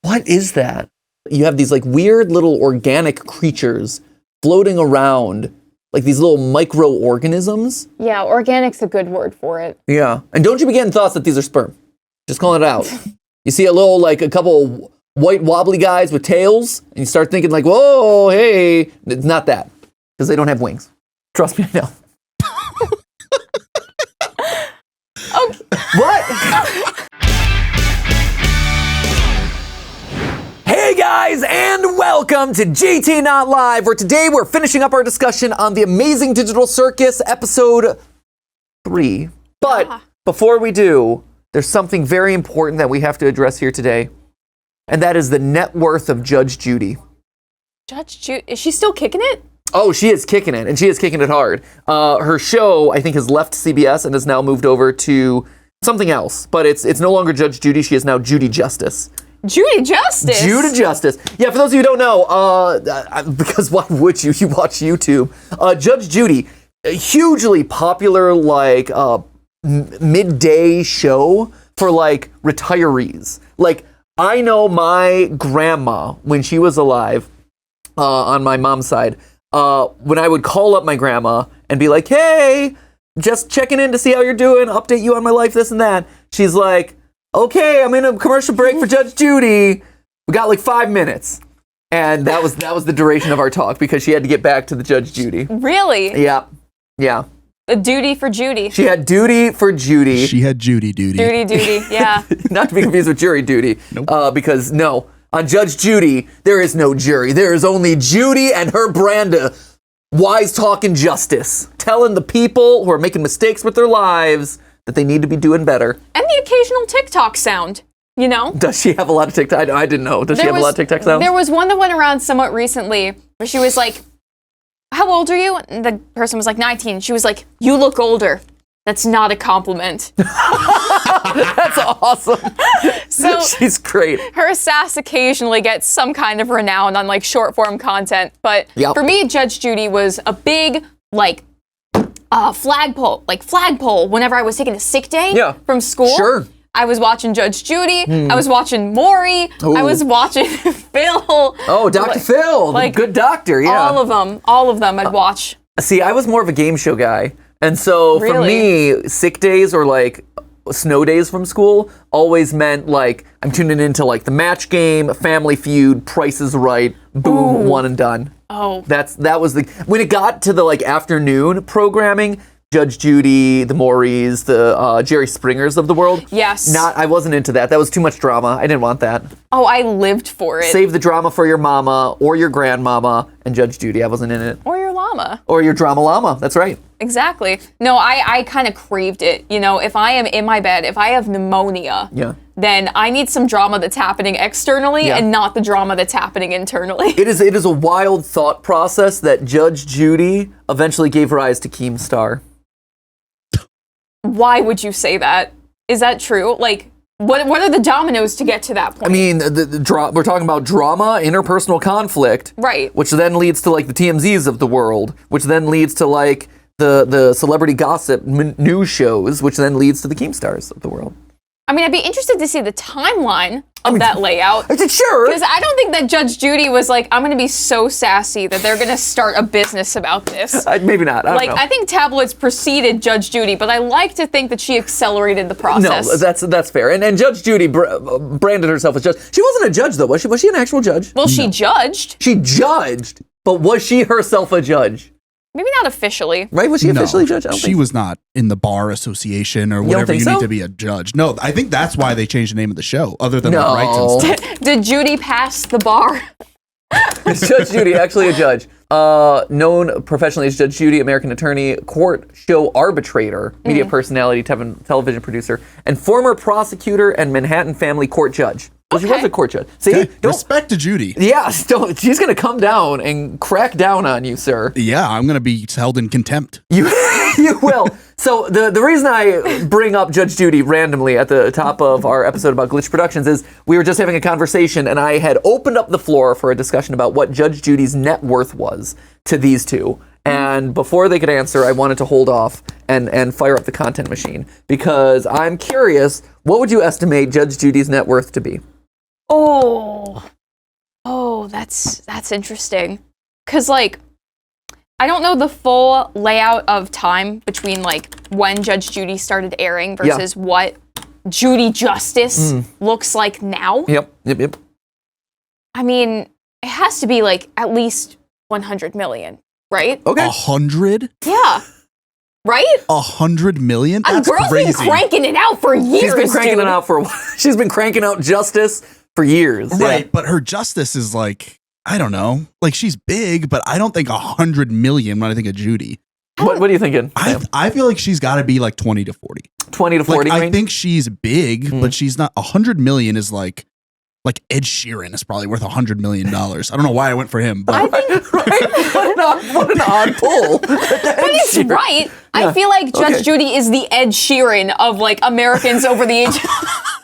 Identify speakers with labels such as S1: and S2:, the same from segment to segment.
S1: What is that? You have these like weird little organic creatures floating around, like these little microorganisms.
S2: Yeah, organic's a good word for it.
S1: Yeah. And don't you be getting thoughts that these are sperm. Just calling it out. You see a couple white wobbly guys with tails, and you start thinking like, whoa, hey. It's not that, because they don't have wings. Trust me, I know.
S2: Okay.
S1: What? Hey guys, and welcome to GT Not Live, where today we're finishing up our discussion on the Amazing Digital Circus episode 3. But before we do, there's something very important that we have to address here today, and that is the net worth of Judge Judy.
S2: Judge Judy, is she still kicking it?
S1: Oh, she is kicking it, and she is kicking it hard. Her show, I think, has left CBS and has now moved over to something else, but it's no longer Judge Judy. She is now Judy Justice.
S2: Judy Justice?
S1: Judy Justice. Yeah, for those of you who don't know, because why would you? You watch YouTube. Judge Judy, a hugely popular, like, midday show for, like, retirees. Like, I know my grandma, when she was alive, on my mom's side, when I would call up my grandma and be like, hey, just checking in to see how you're doing, update you on my life, this and that. She's like, okay, I'm in a commercial break for Judge Judy. We got like 5 minutes. And that was the duration of our talk because she had to get back to the Judge Judy.
S2: Really?
S1: Yeah. Yeah.
S2: A duty for Judy.
S1: She had duty for Judy.
S3: She had Judy duty.
S2: Duty, yeah.
S1: Not to be confused with jury duty.
S3: Nope.
S1: Because no, on Judge Judy, there is no jury. There is only Judy and her brand of wise talking justice, telling the people who are making mistakes with their lives that they need to be doing better.
S2: And the occasional TikTok sound, you know?
S1: Does she have a lot of TikTok? I didn't know. Does she have a lot of TikTok sounds?
S2: There was one that went around somewhat recently where she was like, how old are you? And the person was like 19. She was like, you look older. That's not a compliment.
S1: That's awesome.
S2: So
S1: she's great.
S2: Her sass occasionally gets some kind of renown on like short form content. But for me, Judge Judy was a big like flagpole whenever I was taking a sick day from school.
S1: Sure.
S2: I was watching Judge Judy. I was watching Maury.
S1: Ooh.
S2: I was watching Phil.
S1: Oh, Dr. Phil,
S2: like,
S1: the good doctor, yeah.
S2: All of them I'd watch.
S1: See, I was more of a game show guy. And so for me, sick days or like snow days from school always meant like I'm tuning into like the Match Game, Family Feud, Price is Right, boom, one and done.
S2: Oh.
S1: That was the, when it got to the like afternoon programming, Judge Judy, the Maurys, the Jerry Springers of the world.
S2: Yes.
S1: I wasn't into that. That was too much drama. I didn't want that.
S2: Oh, I lived for it.
S1: Save the drama for your mama or your grandmama and Judge Judy. I wasn't in it.
S2: Or your llama.
S1: Or your drama llama. That's right.
S2: Exactly. No, I kind of craved it. You know, if I am in my bed, if I have pneumonia, then I need some drama that's happening externally and not the drama that's happening internally.
S1: It is a wild thought process that Judge Judy eventually gave rise to Keemstar.
S2: Why would you say that? Is that true? Like, what are the dominoes to get to that point?
S1: I mean, we're talking about drama, interpersonal conflict.
S2: Right.
S1: Which then leads to, like, the TMZs of the world, which then leads to, like, the celebrity gossip news shows, which then leads to the Keemstars of the world.
S2: I mean, I'd be interested to see the timeline of that layout.
S1: Sure.
S2: Because I don't think that Judge Judy was like, I'm going to be so sassy that they're going to start a business about this.
S1: Maybe not. I don't know.
S2: I think tabloids preceded Judge Judy, but I like to think that she accelerated the process.
S1: No, that's fair. And Judge Judy branded herself as judge. She wasn't a judge, though, was she? Was she an actual judge?
S2: Well, she judged.
S1: She judged, but was she herself a judge?
S2: Maybe not officially.
S1: Right? Was she officially a judge?
S3: She was not in the bar association or whatever you need to be a judge. No, I think that's why they changed the name of the show, other than the rights and stuff.
S2: Did Judy pass the bar?
S1: Is Judge Judy actually a judge? Known professionally as Judge Judy, American attorney, court show arbitrator, media personality, television producer, and former prosecutor and Manhattan family court judge. Well, she was a court judge. See,
S3: respect to Judy.
S1: Yeah, she's going to come down and crack down on you, sir.
S3: Yeah, I'm going to be held in contempt.
S1: You will. So the reason I bring up Judge Judy randomly at the top of our episode about Glitch Productions is we were just having a conversation and I had opened up the floor for a discussion about what Judge Judy's net worth was to these two. And before they could answer, I wanted to hold off and fire up the content machine because I'm curious, what would you estimate Judge Judy's net worth to be?
S2: Oh, that's interesting. Cause like, I don't know the full layout of time between like when Judge Judy started airing versus what Judy Justice looks like now.
S1: Yep.
S2: I mean, it has to be like at least 100 million, right?
S1: Okay.
S3: 100?
S2: Yeah. Right?
S3: 100 million? That's
S2: girl's
S3: crazy.
S2: been cranking it out for years.
S1: She's been cranking it out for a while. She's been cranking out Justice for years.
S3: Right, but her Justice is like, I don't know. Like, she's big, but I don't think 100 million when I think of Judy.
S1: What are you thinking?
S3: I feel like she's got to be like 20 to 40.
S1: 20 to 40
S3: I think she's big, but she's not. 100 million is like Ed Sheeran is probably worth $100 million. I don't know why I went for him, but
S1: right? What an odd pull.
S2: But it's right. I feel like Judge Judy is the Ed Sheeran of like Americans over the age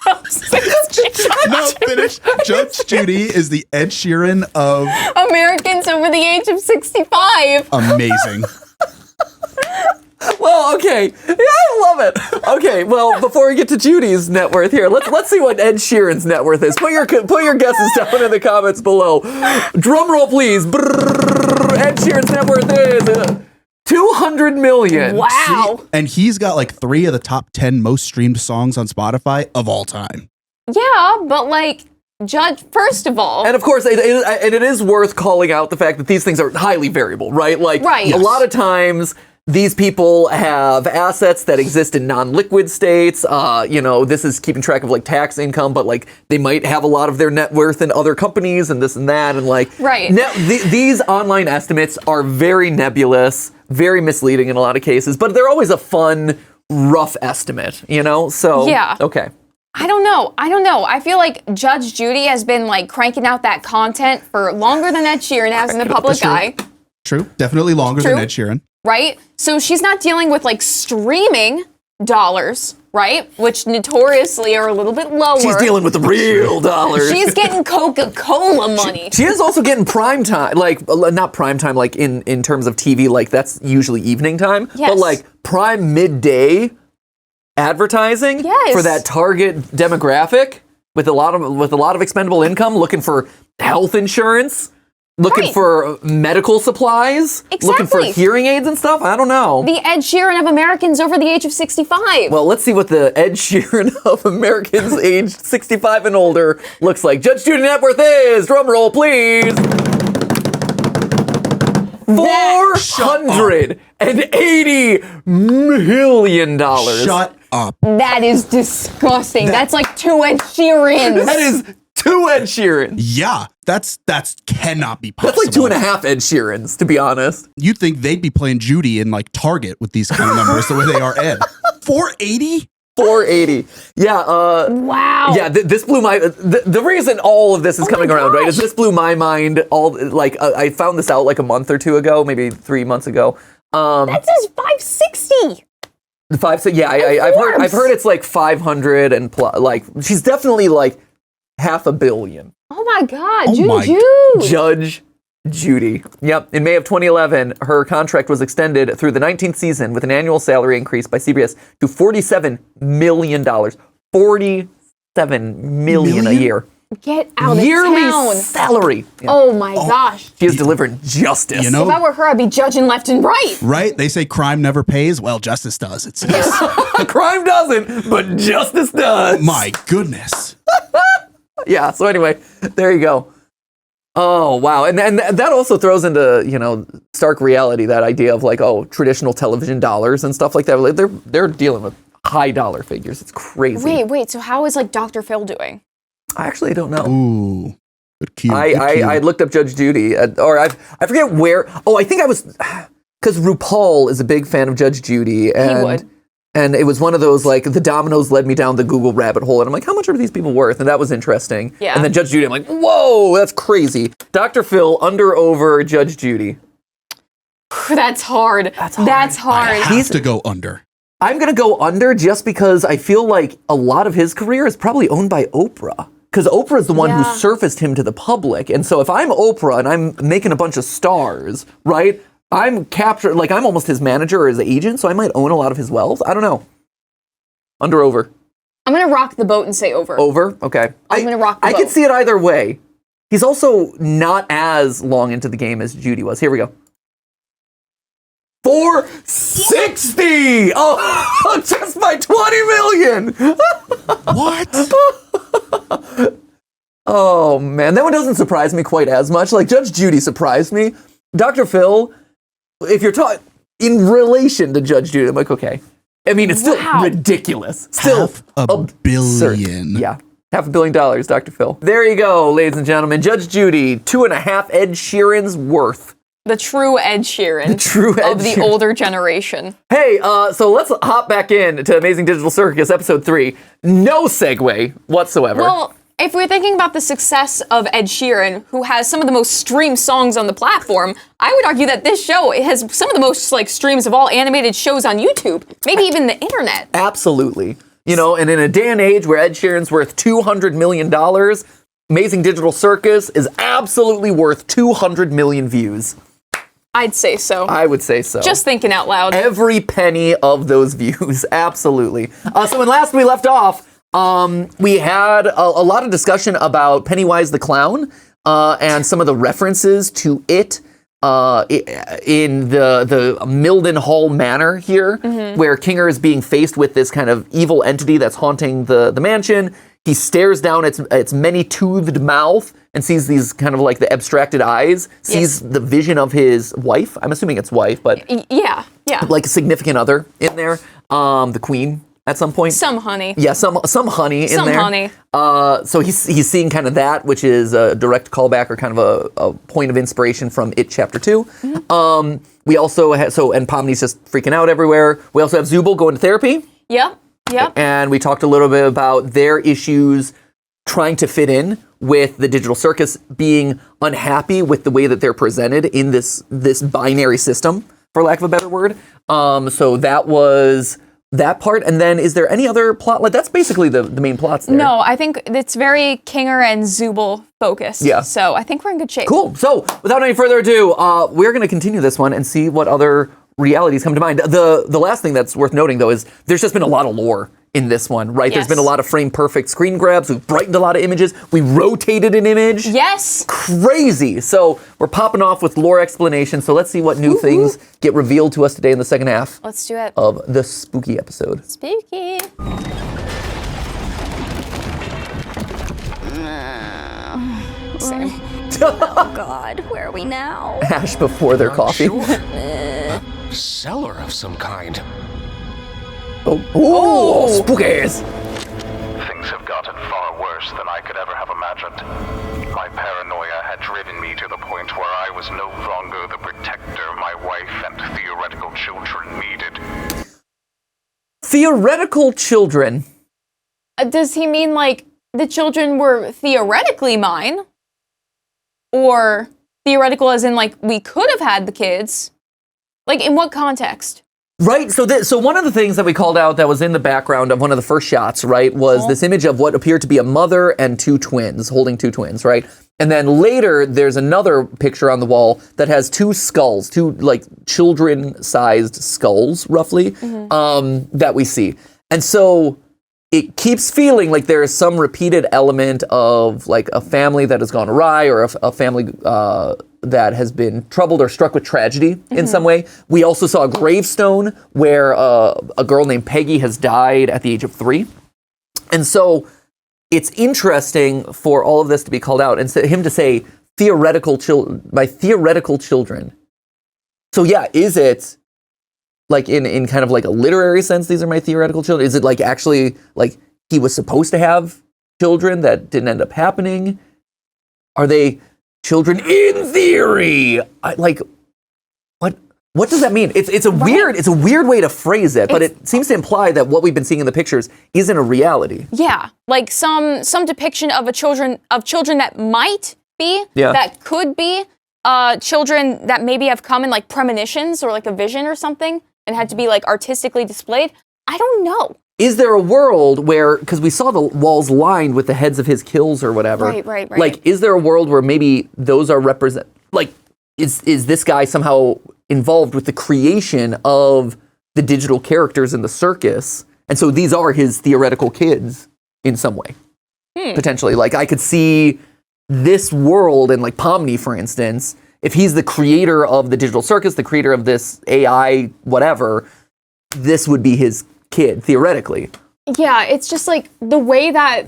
S2: of 60.
S3: No, finish. Judge Judy is the Ed Sheeran of
S2: Americans over the age of 65.
S3: Amazing.
S1: Well, okay. Yeah, I love it. Okay, well, before we get to Judy's net worth here, let's see what Ed Sheeran's net worth is. Put your guesses down in the comments below. Drum roll, please. Ed Sheeran's net worth is 200 million.
S2: Wow.
S3: See? And he's got like 3 of the top 10 most streamed songs on Spotify of all time.
S2: Yeah, but like, Judge, first of all.
S1: And of course, it is worth calling out the fact that these things are highly variable, right? Like, a lot of times, these people have assets that exist in non-liquid states. This is keeping track of like tax income, but like they might have a lot of their net worth in other companies and this and that. And like, these online estimates are very nebulous, very misleading in a lot of cases, but they're always a fun, rough estimate, So,
S2: yeah.
S1: Okay.
S2: I don't know. I feel like Judge Judy has been like cranking out that content for longer than Ed Sheeran has in the public eye.
S3: True. Definitely longer than Ed Sheeran.
S2: Right? So she's not dealing with like streaming dollars, right? Which notoriously are a little bit lower.
S1: She's dealing with the real dollars.
S2: She's getting Coca-Cola money.
S1: She is also getting prime time, like not prime time, like in terms of TV, like that's usually evening time, but like prime midday advertising for that target demographic with a lot of expendable income, looking for health insurance. Looking for medical supplies, looking for hearing aids and stuff. I don't know.
S2: The Ed Sheeran of Americans over the age of 65.
S1: Well, let's see what the Ed Sheeran of Americans aged 65 and older looks like. Judge Judy net worth is, drum roll please, $480 million.
S3: Shut up.
S2: That is disgusting. That's like 2 Ed Sheerans.
S1: That is 2 Ed Sheerans.
S3: Yeah, that's cannot be possible.
S1: That's like 2.5 Ed Sheerans, to be honest.
S3: You'd think they'd be playing Judy in like Target with these kind of numbers the way they are Ed. 480? 480. Yeah.
S2: Wow.
S1: Yeah. This blew my. The reason all of this is coming around, right? Is this blew my mind. I found this out like a month or 2 ago, maybe 3 months ago.
S2: That says 560.
S1: Yeah. I've heard it's like 500 and plus. Like she's definitely like $500 million.
S2: Oh my God,
S1: Judge Judy. Yep. In May of 2011, her contract was extended through the 19th season with an annual salary increase by CBS to $47 million. $47 million a year.
S2: Get out of
S1: Yearly
S2: town.
S1: Salary.
S2: Yeah. Oh my gosh.
S1: She is delivering justice.
S3: You know,
S2: if I were her, I'd be judging left and right.
S3: Right? They say crime never pays. Well, justice does. It says.
S1: Crime doesn't, but justice does.
S3: My goodness.
S1: Yeah. So anyway, there you go. Oh, wow. And that also throws into, stark reality, that idea of like, traditional television dollars and stuff like that. Like, they're dealing with high dollar figures. It's crazy.
S2: Wait. So how is like Dr. Phil doing?
S1: I actually don't know.
S3: Ooh. Good cue.
S1: I looked up Judge Judy, or I forget where. Oh, I think I was, because RuPaul is a big fan of Judge Judy. And,
S2: he would.
S1: And it was one of those, like, the dominoes led me down the Google rabbit hole. And I'm like, how much are these people worth? And that was interesting.
S2: Yeah.
S1: And then Judge Judy, I'm like, whoa, that's crazy. Dr. Phil, under, over, Judge Judy.
S2: That's hard. That's hard.
S3: I have to go under.
S1: I'm going to go under just because I feel like a lot of his career is probably owned by Oprah. Because Oprah is the one who surfaced him to the public. And so if I'm Oprah and I'm making a bunch of stars, right? I'm captured, like I'm almost his manager or his agent, so I might own a lot of his wealth. I don't know. Under, over.
S2: I'm gonna rock the boat and say over.
S1: Over? Okay.
S2: I'm gonna rock the boat.
S1: I could see it either way. He's also not as long into the game as Judy was. Here we go. 460! Oh, just by 20 million!
S3: What?
S1: Oh, man. That one doesn't surprise me quite as much. Like, Judge Judy surprised me. Dr. Phil, if you're talking in relation to Judge Judy, I'm like, okay. I mean, it's still ridiculous. Still
S3: $500 million.
S1: Yeah. $500 million, Dr. Phil. There you go, ladies and gentlemen. Judge Judy, 2.5 Ed Sheeran's worth.
S2: The true Ed Sheeran.
S1: The true Ed
S2: of the
S1: Sheeran.
S2: older generation.
S1: Hey, so let's hop back in to Amazing Digital Circus, episode 3. No segue whatsoever.
S2: Well, if we're thinking about the success of Ed Sheeran, who has some of the most streamed songs on the platform, I would argue that this show has some of the most streams of all animated shows on YouTube, maybe even the internet.
S1: Absolutely. You know, and in a day and age where Ed Sheeran's worth $200 million, Amazing Digital Circus is absolutely worth 200 million views.
S2: I'd say so.
S1: I would say so.
S2: Just thinking out loud.
S1: Every penny of those views, absolutely. So when last we left off, we had a lot of discussion about Pennywise the Clown and some of the references to it in the Mildenhall Manor here, where Kinger is being faced with this kind of evil entity that's haunting the mansion. He stares down its many-toothed mouth and sees these kind of like the abstracted eyes, sees the vision of his wife. I'm assuming it's wife, but
S2: yeah.
S1: Like a significant other in there, the queen at some point.
S2: Some honey.
S1: Yeah, some honey in there.
S2: Some honey.
S1: So he's seeing kind of that, which is a direct callback or kind of a point of inspiration from It Chapter 2. We also have, and Pomni's just freaking out everywhere. We also have Zooble going to therapy.
S2: Yep.
S1: And we talked a little bit about their issues trying to fit in with the digital circus, being unhappy with the way that they're presented in this binary system, for lack of a better word. So that was that part. And then is there any other plot? Like, that's basically the main plots there.
S2: No, I think it's very Kinger and Zooble focused.
S1: Yeah.
S2: So I think we're in good shape.
S1: Cool. So without any further ado, we're going to continue this one and see what other realities come to mind. The last thing that's worth noting, though, is there's just been a lot of lore in this one, right?
S2: Yes.
S1: There's been a lot of frame-perfect screen grabs. We've brightened a lot of images. We rotated an image.
S2: Yes.
S1: Crazy. So we're popping off with lore explanation. So let's see what new things get revealed to us today in the second half.
S2: Let's do it.
S1: Of the spooky episode.
S2: Spooky. Same.
S4: Oh God, where are we now?
S1: Ash before their coffee.
S5: Sure. A cellar of some kind.
S1: Oh, spookies!
S6: Things have gotten far worse than I could ever have imagined. My paranoia had driven me to the point where I was no longer the protector my wife and theoretical children needed.
S1: Theoretical children?
S2: Does he mean like the children were theoretically mine? Or theoretical as in like we could have had the kids? Like in what context?
S1: Right, so one of the things that we called out that was in the background of one of the first shots, right, was this image of what appeared to be a mother and two twins, holding two twins, right? And then later, there's another picture on the wall that has two skulls, two, like, children-sized skulls, roughly, that we see. And so it keeps feeling like there is some repeated element of, like, a family that has gone awry or a family that has been troubled or struck with tragedy in some way. We also saw a gravestone where a girl named Peggy has died at the age of 3. And so it's interesting for all of this to be called out and him to say my theoretical children. So yeah, is it like in kind of like a literary sense, these are my theoretical children? Is it like actually like he was supposed to have children that didn't end up happening? Are they children in theory? What does that mean? It's a weird way to phrase it, but it seems to imply that what we've been seeing in the pictures isn't a reality.
S2: Yeah, like some depiction of children that might be, that could be, children that maybe have come in like premonitions or like a vision or something and had to be like artistically displayed. I don't know. Is
S1: there a world where, because we saw the walls lined with the heads of his kills or whatever.
S2: Right.
S1: Like, is there a world where maybe those are is this guy somehow involved with the creation of the digital characters in the circus And so these are his theoretical kids in some way, potentially. Like I could see this world and like Pomni, for instance, if he's the creator of the digital circus, the creator of this AI, whatever, this would be his kid, theoretically.
S2: Yeah, it's just like the way that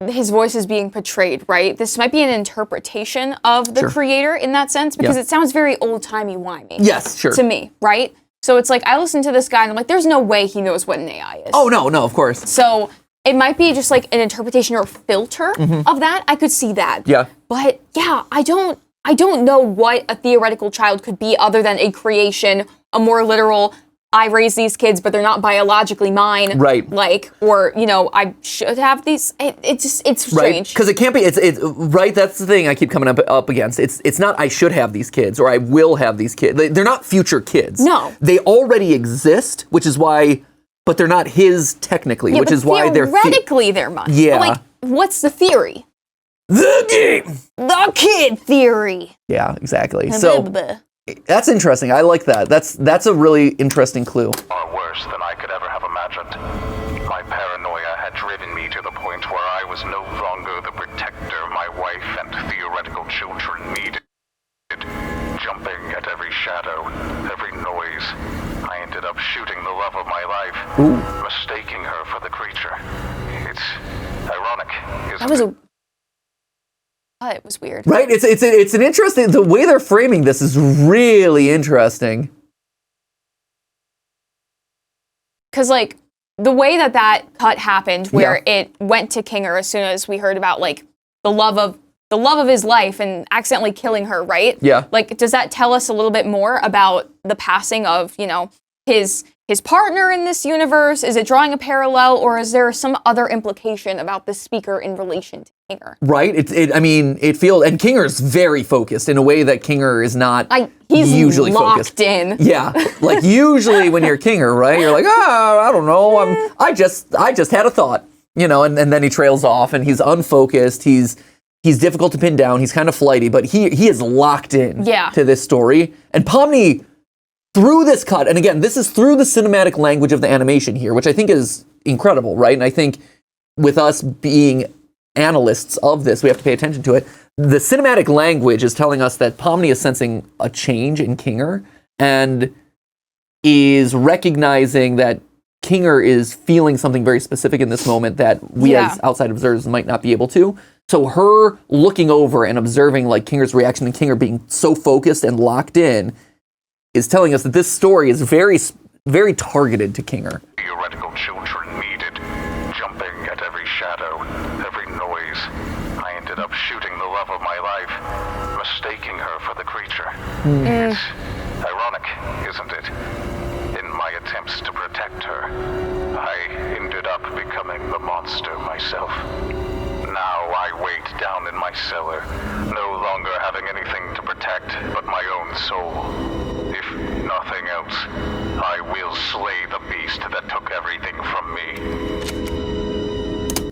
S2: his voice is being portrayed, right? This might be an interpretation of the creator in that sense, because it sounds very old-timey wimey.
S1: Yes, sure.
S2: To me, right? So it's like, I listen to this guy and I'm like, there's no way he knows what an AI is.
S1: Oh, no, of course.
S2: So it might be just like an interpretation or filter of that. I could see that.
S1: Yeah.
S2: But yeah, I don't know what a theoretical child could be other than a creation, a more literal, I raise these kids, but they're not biologically mine.
S1: Right.
S2: Like, or, you know, I should have these. It's strange.
S1: Right. Because it can't be, it's right, that's the thing I keep coming up against. It's not I should have these kids or I will have these kids. They're not future kids.
S2: No.
S1: They already exist, which is why, but they're not his technically, which is why they're
S2: theoretically they're mine.
S1: Yeah.
S2: But like, what's the theory?
S1: The game.
S2: The kid theory.
S1: Yeah, exactly. So that's interesting. I like that. That's a really interesting clue.
S6: Far worse than I could ever have imagined. My paranoia had driven me to the point where I was no longer the protector my wife and theoretical children needed. Jumping at every shadow, every noise, I ended up shooting the love of my life, mistaking her for the creature. It's ironic, isn't it?
S2: It was weird.
S1: Right? It's an interesting, the way they're framing this is really interesting.
S2: Because like the way that cut happened, where it went to Kinger as soon as we heard about like the love of his life and accidentally killing her, right?
S1: Yeah.
S2: Like, does that tell us a little bit more about the passing of, you know, his partner in this universe? Is it drawing a parallel, or is there some other implication about the speaker in relation to Kinger? Right.
S1: It feels, and Kinger's very focused in a way that Kinger is not
S2: he's
S1: usually
S2: locked
S1: focused.
S2: in.
S1: Yeah. Like usually when you're Kinger, right? You're like, I don't know. I just had a thought, you know, and then he trails off and he's unfocused. He's difficult to pin down. He's kind of flighty, but he is locked in to this story. And Pomni, through this cut, and again, this is through the cinematic language of the animation here, which I think is incredible, right? And I think with us being analysts of this, we have to pay attention to it. The cinematic language is telling us that Pomni is sensing a change in Kinger and is recognizing that Kinger is feeling something very specific in this moment that we as outside observers might not be able to. So her looking over and observing like Kinger's reaction and Kinger being so focused and locked in is telling us that this story is very, very targeted to Kinger.
S6: Theoretical children needed, jumping at every shadow, every noise. I ended up shooting the love of my life, mistaking her for the creature. It's ironic, isn't it? In my attempts to protect her, I ended up becoming the monster myself. Now I wait down in my cellar, no longer having anything to protect but my own soul. If nothing else, I will slay the beast that took everything from me.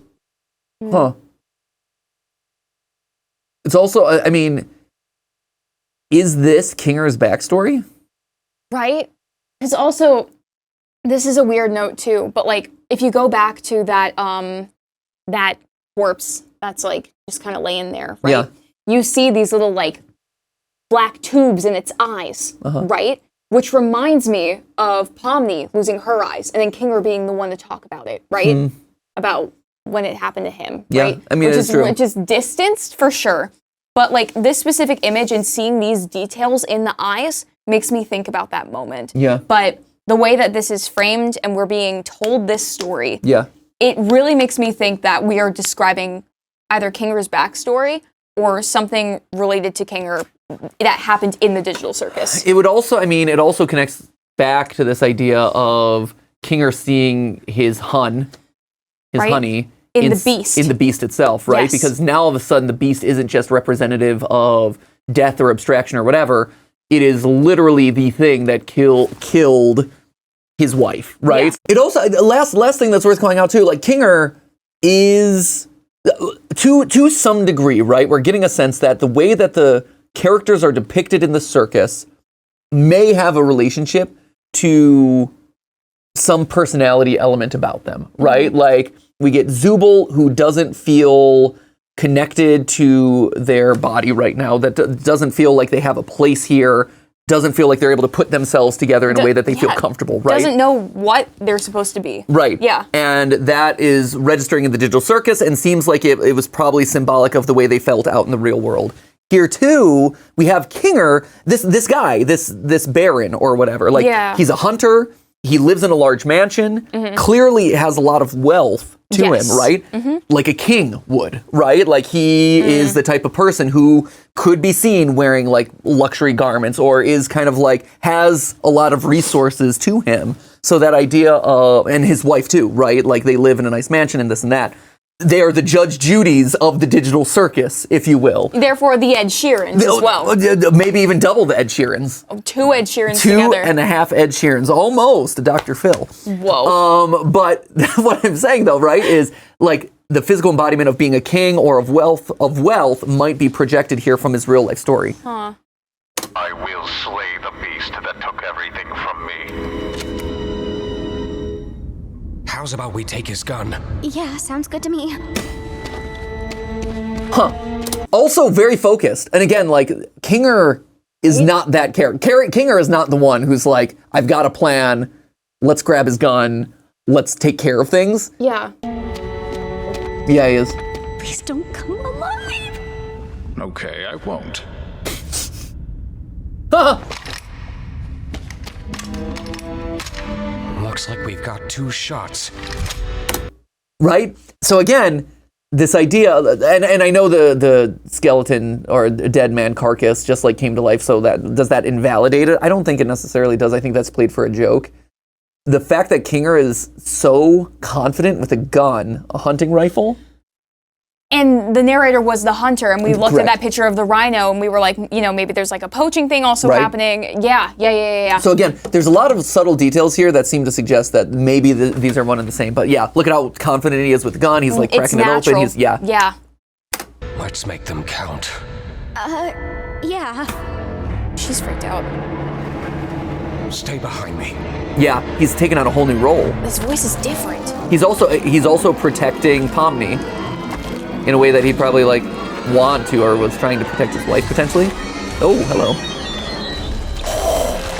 S1: Huh. It's also, I mean, is this Kinger's backstory?
S2: Right? Because also, this is a weird note too, but like, if you go back to that corpse that's like just kind of laying there, right?
S1: Yeah.
S2: You see these little like black tubes in its eyes, right? Which reminds me of Pomni losing her eyes and then Kinger being the one to talk about it, right? About when it happened to him, right?
S1: I mean, it's true.
S2: Which is distanced for sure. But like this specific image and seeing these details in the eyes makes me think about that moment.
S1: Yeah.
S2: But the way that this is framed and we're being told this story, it really makes me think that we are describing either Kinger's backstory or something related to Kinger that happened in the digital circus.
S1: It would also, I mean, it also connects back to this idea of Kinger seeing his honey in
S2: the beast.
S1: In the beast itself, right?
S2: Yes.
S1: Because now all of a sudden the beast isn't just representative of death or abstraction or whatever. It is literally the thing that killed his wife, right?
S2: Yeah.
S1: It also, last thing that's worth calling out too, like Kinger is, to some degree, right? We're getting a sense that the way that the characters are depicted in the circus may have a relationship to some personality element about them, right? Like we get Zooble, who doesn't feel connected to their body right now, that doesn't feel like they have a place here, doesn't feel like they're able to put themselves together in a way that they feel comfortable, right?
S2: Doesn't know what they're supposed to be.
S1: Right.
S2: Yeah.
S1: And that is registering in the digital circus and seems like it was probably symbolic of the way they felt out in the real world. Here too, we have Kinger, this guy, this baron or whatever. Like he's a hunter, he lives in a large mansion, clearly has a lot of wealth to him, right? Like a king would, right? Like he is the type of person who could be seen wearing like luxury garments or is kind of like has a lot of resources to him. So that idea of, and his wife too, right? Like they live in a nice mansion and this and that. They are the Judge Judys of the digital circus, if you will.
S2: Therefore, the Ed Sheerans as well.
S1: Maybe even double the Ed Sheerans.
S2: Two Ed Sheerans together.
S1: 2.5 Ed Sheerans, almost Dr. Phil.
S2: Whoa.
S1: But what I'm saying though, right, is like the physical embodiment of being a king or of wealth might be projected here from his real life story.
S6: I will slay the beast that took everything from me.
S5: How's about we take his gun?
S4: Yeah, sounds good to me.
S1: Also very focused. And again, like Kinger is not that character. Kinger is not the one who's like, I've got a plan. Let's grab his gun. Let's take care of things.
S2: Yeah.
S1: Yeah, he is.
S4: Please don't come alive.
S6: Okay, I won't.
S5: Looks like we've got 2 shots.
S1: Right? So again, this idea, and I know the skeleton or dead man carcass just like came to life, so does that invalidate it? I don't think it necessarily does. I think that's played for a joke. The fact that Kinger is so confident with a gun, a hunting rifle.
S2: And the narrator was the hunter, and we looked at that picture of the rhino, and we were like, maybe there's like a poaching thing also happening. Yeah.
S1: So again, there's a lot of subtle details here that seem to suggest that maybe these are one and the same. But yeah, look at how confident he is with the gun. He's like cracking it open.
S2: Yeah.
S5: Let's make them count.
S4: Yeah.
S2: She's freaked out.
S5: Stay behind me.
S1: Yeah, he's taken on a whole new role.
S2: His voice is different.
S1: He's also protecting Pomni in a way that he probably like want to or was trying to protect his life potentially. Oh, hello.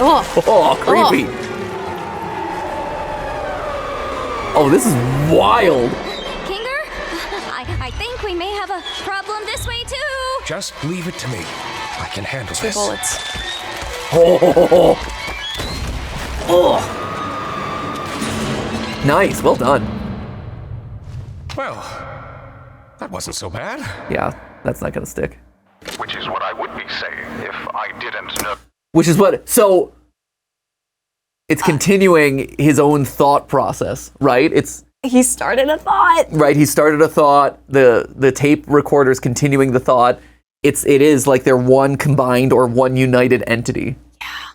S1: Oh, creepy. Oh, this is wild.
S4: Kinger, I think we may have a problem this way too.
S5: Just leave it to me. I can handle
S2: 2
S5: this.
S2: bullets.
S1: Oh. Nice, well done.
S5: Well, that wasn't so bad.
S1: Yeah, that's not gonna stick.
S6: Which is what I would be saying if I didn't know.
S1: So it's continuing his own thought process, right?
S2: He started a thought.
S1: Right, he started a thought. The tape recorder's continuing the thought. It is like they're one combined or one united entity.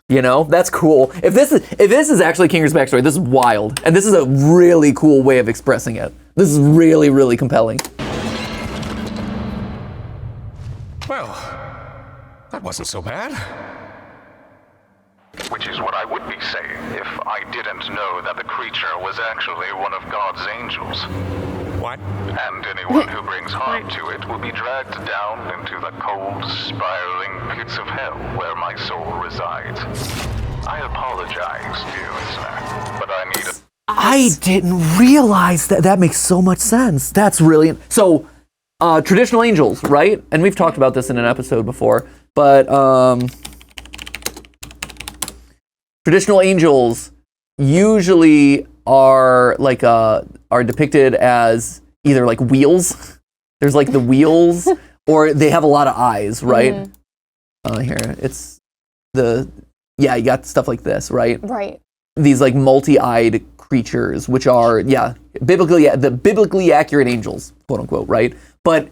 S1: Yeah. That's cool. If this is actually Kinger's backstory, this is wild. And this is a really cool way of expressing it. This is really, really compelling.
S5: Well, that wasn't so bad.
S6: Which is what I would be saying if I didn't know that the creature was actually one of God's angels.
S5: What?
S6: And anyone who brings harm to it will be dragged down into the cold, spiraling pits of hell where my soul resides. I apologize, dear listener, but I need a...
S1: I didn't realize that. That makes so much sense. That's really... So, traditional angels, right? And we've talked about this in an episode before, but traditional angels usually are like are depicted as either like wheels. There's like the wheels, or they have a lot of eyes, right? Here it's you got stuff like this, right?
S2: Right.
S1: These like multi-eyed creatures, which are the biblically accurate angels, quote unquote, right? But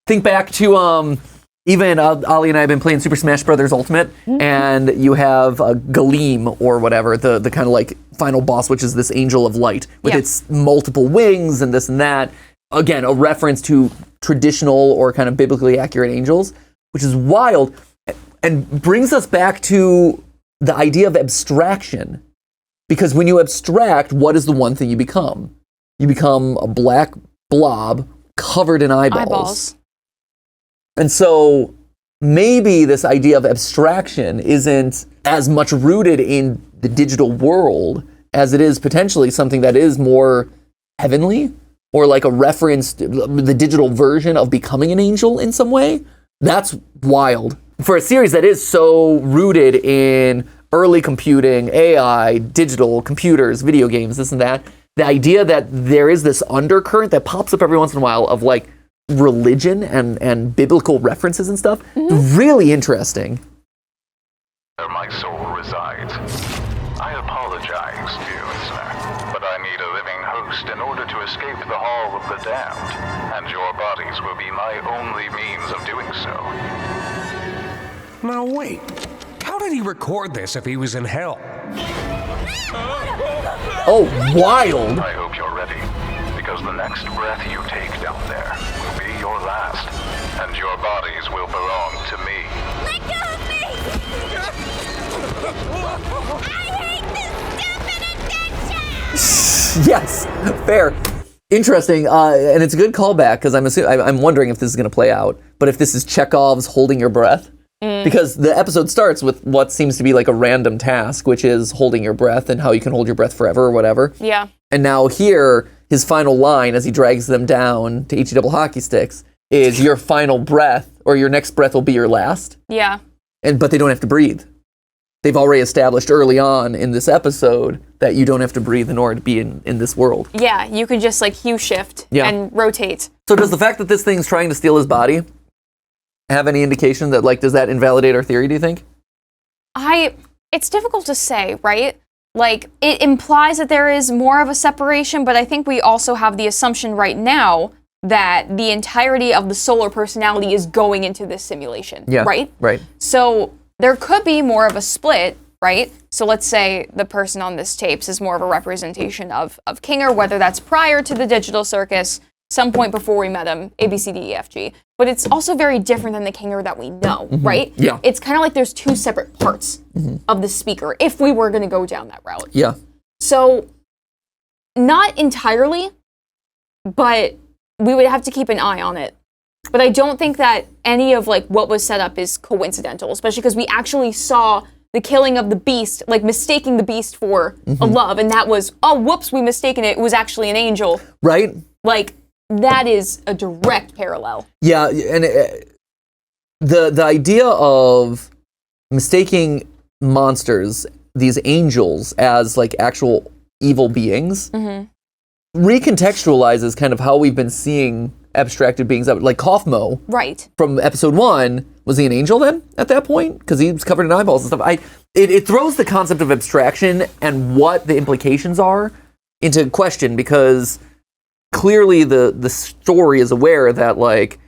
S1: think back to even Ali and I have been playing Super Smash Bros. Ultimate, and you have Galeem or whatever, the kind of like final boss, which is this angel of light with its multiple wings and this and that. Again, a reference to traditional or kind of biblically accurate angels, which is wild and brings us back to the idea of abstraction. Because when you abstract, what is the one thing you become? You become a black blob covered in eyeballs. And so maybe this idea of abstraction isn't as much rooted in the digital world as it is potentially something that is more heavenly, or like a reference to the digital version of becoming an angel in some way. That's wild. For a series that is so rooted in early computing, AI, digital, computers, video games, this and that, the idea that there is this undercurrent that pops up every once in a while of like religion and biblical references and stuff, really interesting.
S6: Where my soul resides. I apologize, dear listener, but I need a living host in order to escape the Hall of the Damned, and your bodies will be my only means of doing so.
S5: Now wait, how did he record this if he was in hell?
S1: Oh, wild!
S6: I hope you're ready, because the next breath you take down there will be your last, and your bodies will belong to me.
S4: Let go of me! I hate this stupid addiction!
S1: Yes, fair. Interesting, and it's a good callback, because I'm wondering if this is going to play out, but if this is Chekhov's holding your breath. Because the episode starts with what seems to be like a random task, which is holding your breath and how you can hold your breath forever or whatever.
S2: Yeah.
S1: And now here, his final line as he drags them down to HE double hockey sticks is your final breath, or your next breath will be your last.
S2: Yeah.
S1: But they don't have to breathe. They've already established early on in this episode that you don't have to breathe in order to be in this world.
S2: Yeah, you can just like hue shift and rotate.
S1: So does the fact that this thing's trying to steal his body have any indication that, like, does that invalidate our theory, do you think?
S2: It's difficult to say, right? Like, it implies that there is more of a separation, but I think we also have the assumption right now that the entirety of the solar personality is going into this simulation, right?
S1: Right.
S2: So there could be more of a split, right? So let's say the person on this tapes is more of a representation of Kinger, whether that's prior to the digital circus, some point before we met him, A, B, C, D, E, F, G. But it's also very different than the Kinger that we know, right?
S1: Yeah.
S2: It's kind of like there's two separate parts of the speaker, if we were going to go down that route.
S1: Yeah.
S2: So, not entirely, but we would have to keep an eye on it. But I don't think that any of like what was set up is coincidental, especially because we actually saw the killing of the beast, like mistaking the beast for a love, and that was, oh, whoops, we mistaken it. It was actually an angel.
S1: Right.
S2: Like, that is a direct parallel.
S1: Yeah, and the idea of mistaking monsters, these angels, as like actual evil beings, recontextualizes kind of how we've been seeing abstracted beings, like Kaufmo.
S2: Right.
S1: From episode 1, was he an angel then at that point? Because he was covered in eyeballs and stuff. It throws the concept of abstraction and what the implications are into question, because clearly the story is aware that like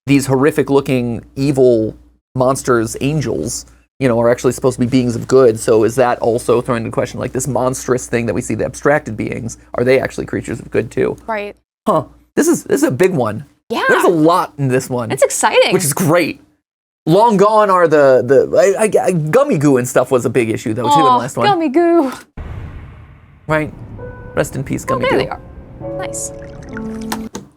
S1: these horrific looking evil monsters, angels, you know, are actually supposed to be beings of good. So is that also throwing into question like this monstrous thing that we see, the abstracted beings, are they actually creatures of good too?
S2: Right.
S1: Huh. This is a big one.
S2: Yeah.
S1: There's a lot in this one.
S2: It's exciting.
S1: Which is great. Long gone are the gummy goo and stuff was a big issue though too in the last one.
S2: Gummy goo.
S1: Right. Rest in peace, gummy
S2: there
S1: goo.
S2: They are. Nice.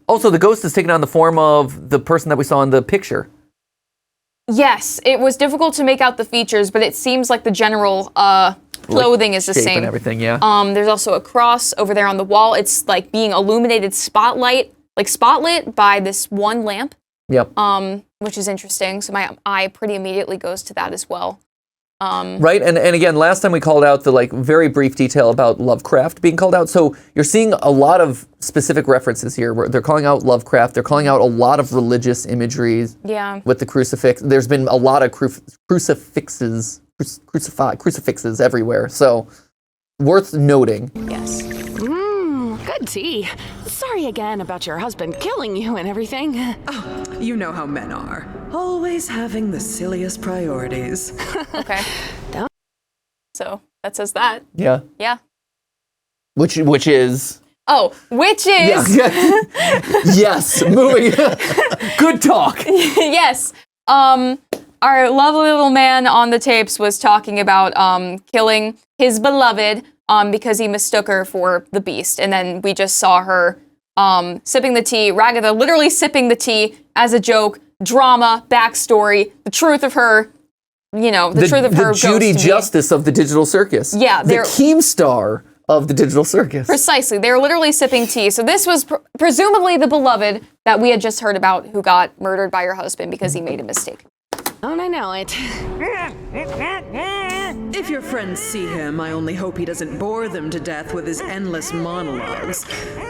S1: Also, the ghost is taken on the form of the person that we saw in the picture.
S2: Yes, it was difficult to make out the features, but it seems like the general clothing is the
S1: shape
S2: same.
S1: And everything, yeah.
S2: There's also a cross over there on the wall. It's like being illuminated spotlit by this one lamp.
S1: Yep.
S2: Which is interesting. So my eye pretty immediately goes to that as well.
S1: Right, and again, last time we called out the like very brief detail about Lovecraft being called out. So you're seeing a lot of specific references here. Where they're calling out Lovecraft. They're calling out a lot of religious imagery.
S2: Yeah.
S1: With the crucifix, there's been a lot of crucifixes everywhere. So worth noting.
S2: Yes.
S7: Good tea. Sorry again about your husband killing you and everything.
S8: Oh, you know how men are. Always having the silliest priorities.
S2: Okay. So that says that.
S1: Yeah.
S2: Yeah.
S1: Which is.
S2: Oh, which is.
S1: Yeah. Yes. Moving. Good talk.
S2: Yes. Our lovely little man on the tapes was talking about killing his beloved because he mistook her for the Beast. And then we just saw her sipping the tea, Ragatha literally sipping the tea as a joke, drama, backstory, the truth of her, the truth of her.
S1: The Judy Justice of the digital circus.
S2: Yeah.
S1: The Keemstar of the digital circus.
S2: Precisely. They were literally sipping tea. So this was presumably the beloved that we had just heard about who got murdered by her husband because he made a mistake.
S7: Don't I know it?
S8: If your friends see him, I only hope he doesn't bore them to death with his endless monologues.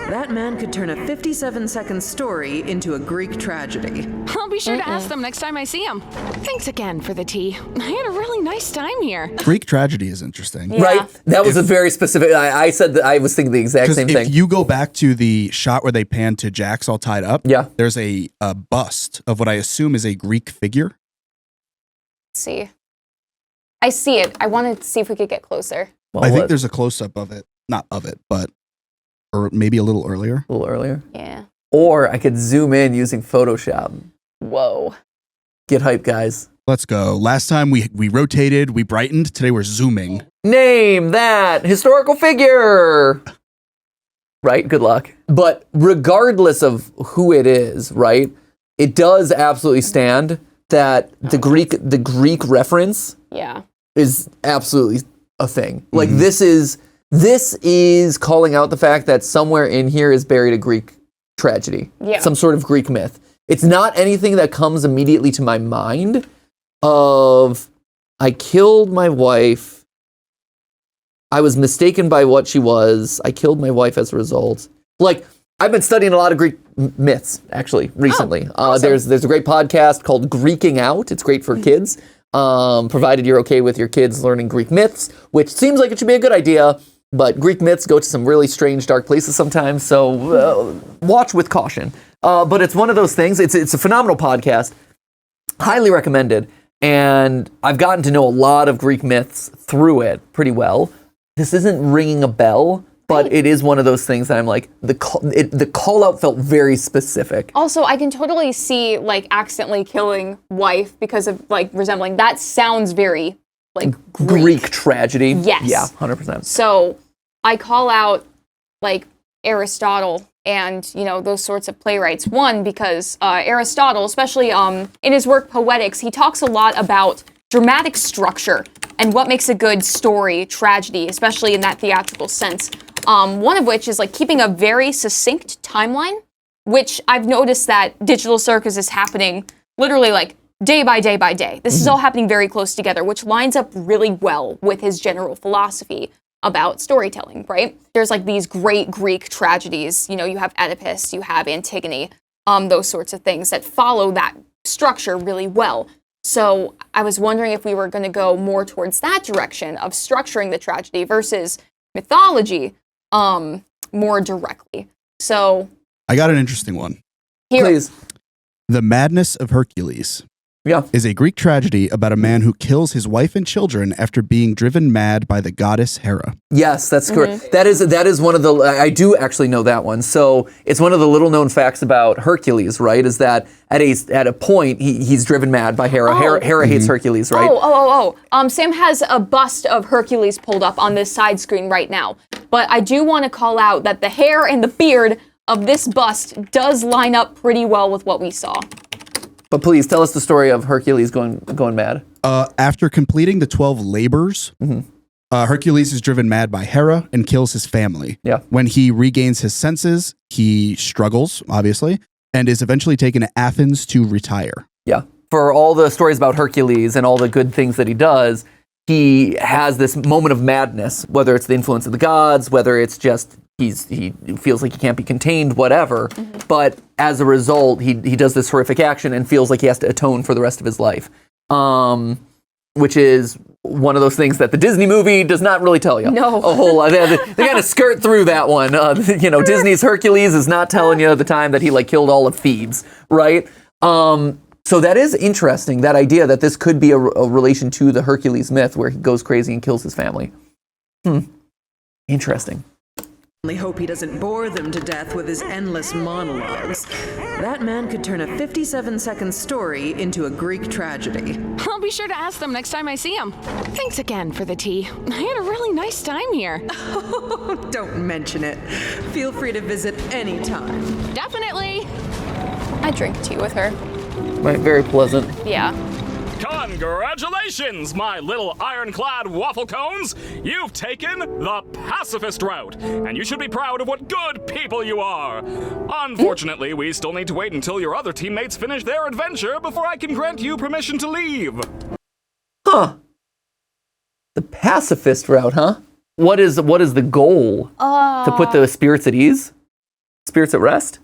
S8: That man could turn a 57-second story into a Greek tragedy.
S7: I'll be sure to ask them next time I see him. Thanks again for the tea. I had a really nice time here.
S3: Greek tragedy is interesting.
S2: Yeah.
S1: Right? That was a very specific... I said that I was thinking the exact same thing.
S3: If you go back to the shot where they pan to Jax all tied up, there's a bust of what I assume is a Greek figure.
S2: See. I see it. I wanted to see if we could get closer.
S1: Well,
S3: I think there's a close-up of it. Not of it, but or maybe a little earlier.
S1: A little earlier?
S2: Yeah.
S1: Or I could zoom in using Photoshop.
S2: Whoa.
S1: Get hype, guys.
S3: Let's go. Last time we rotated, we brightened. Today we're zooming.
S1: Name that historical figure. Right? Good luck. But regardless of who it is, right? It does absolutely stand that the Greek reference is absolutely a thing. Like this is calling out the fact that somewhere in here is buried a Greek tragedy. Yeah. Some sort of Greek myth. It's not anything that comes immediately to my mind of I killed my wife. I was mistaken by what she was. I killed my wife as a result. Like I've been studying a lot of Greek myths, actually, recently. Awesome. There's a great podcast called Greeking Out. It's great for kids, provided you're okay with your kids learning Greek myths, which seems like it should be a good idea, but Greek myths go to some really strange, dark places sometimes, so watch with caution. But it's one of those things. It's a phenomenal podcast, highly recommended, and I've gotten to know a lot of Greek myths through it pretty well. This isn't ringing a bell, but it is one of those things that I'm like, the call out felt very specific.
S2: Also, I can totally see like accidentally killing wife because of like resembling. That sounds very like
S1: Greek tragedy.
S2: Yes.
S1: Yeah, 100%.
S2: So I call out like Aristotle and those sorts of playwrights. One, because Aristotle, especially in his work Poetics, he talks a lot about dramatic structure and what makes a good story, tragedy, especially in that theatrical sense. One of which is like keeping a very succinct timeline, which I've noticed that Digital Circus is happening literally like day by day by day. This is all happening very close together, which lines up really well with his general philosophy about storytelling, right? There's like these great Greek tragedies, you have Oedipus, you have Antigone, those sorts of things that follow that structure really well. So I was wondering if we were going to go more towards that direction of structuring the tragedy versus mythology more directly. So
S3: I got an interesting one.
S1: Please.
S3: The Madness of Hercules is a Greek tragedy about a man who kills his wife and children after being driven mad by the goddess Hera.
S1: Yes, that's correct. That is one of the, I do actually know that one. So it's one of the little known facts about Hercules, right? Is that at a point he's driven mad by Hera. Hera hates Hercules, right?
S2: Sam has a bust of Hercules pulled up on this side screen right now. But I do want to call out that the hair and the beard of this bust does line up pretty well with what we saw.
S1: But please tell us the story of Hercules going mad.
S3: After completing the 12 labors, Hercules is driven mad by Hera and kills his family.
S1: Yeah.
S3: When he regains his senses, he struggles, obviously, and is eventually taken to Athens to retire.
S1: Yeah. For all the stories about Hercules and all the good things that he does, he has this moment of madness, whether it's the influence of the gods, whether it's just he feels like he can't be contained, whatever. But as a result, he does this horrific action and feels like he has to atone for the rest of his life, which is one of those things that the Disney movie does not really tell you.
S2: No.
S1: A whole lot. They kind of skirt through that one. Disney's Hercules is not telling you the time that he killed all of Thebes, right? So that is interesting, that idea that this could be a relation to the Hercules myth where he goes crazy and kills his family. Interesting.
S8: Only hope he doesn't bore them to death with his endless monologues. That man could turn a 57-second story into a Greek tragedy.
S7: I'll be sure to ask them next time I see them. Thanks again for the tea. I had a really nice time here.
S8: Don't mention it. Feel free to visit anytime.
S7: Definitely.
S2: I drink tea with her.
S1: Right, very pleasant.
S2: Yeah.
S9: Congratulations, my little ironclad waffle cones! You've taken the pacifist route, and you should be proud of what good people you are. Unfortunately, we still need to wait until your other teammates finish their adventure before I can grant you permission to leave.
S1: Huh. The pacifist route, huh? What is the goal? To put the spirits at ease? Spirits at rest?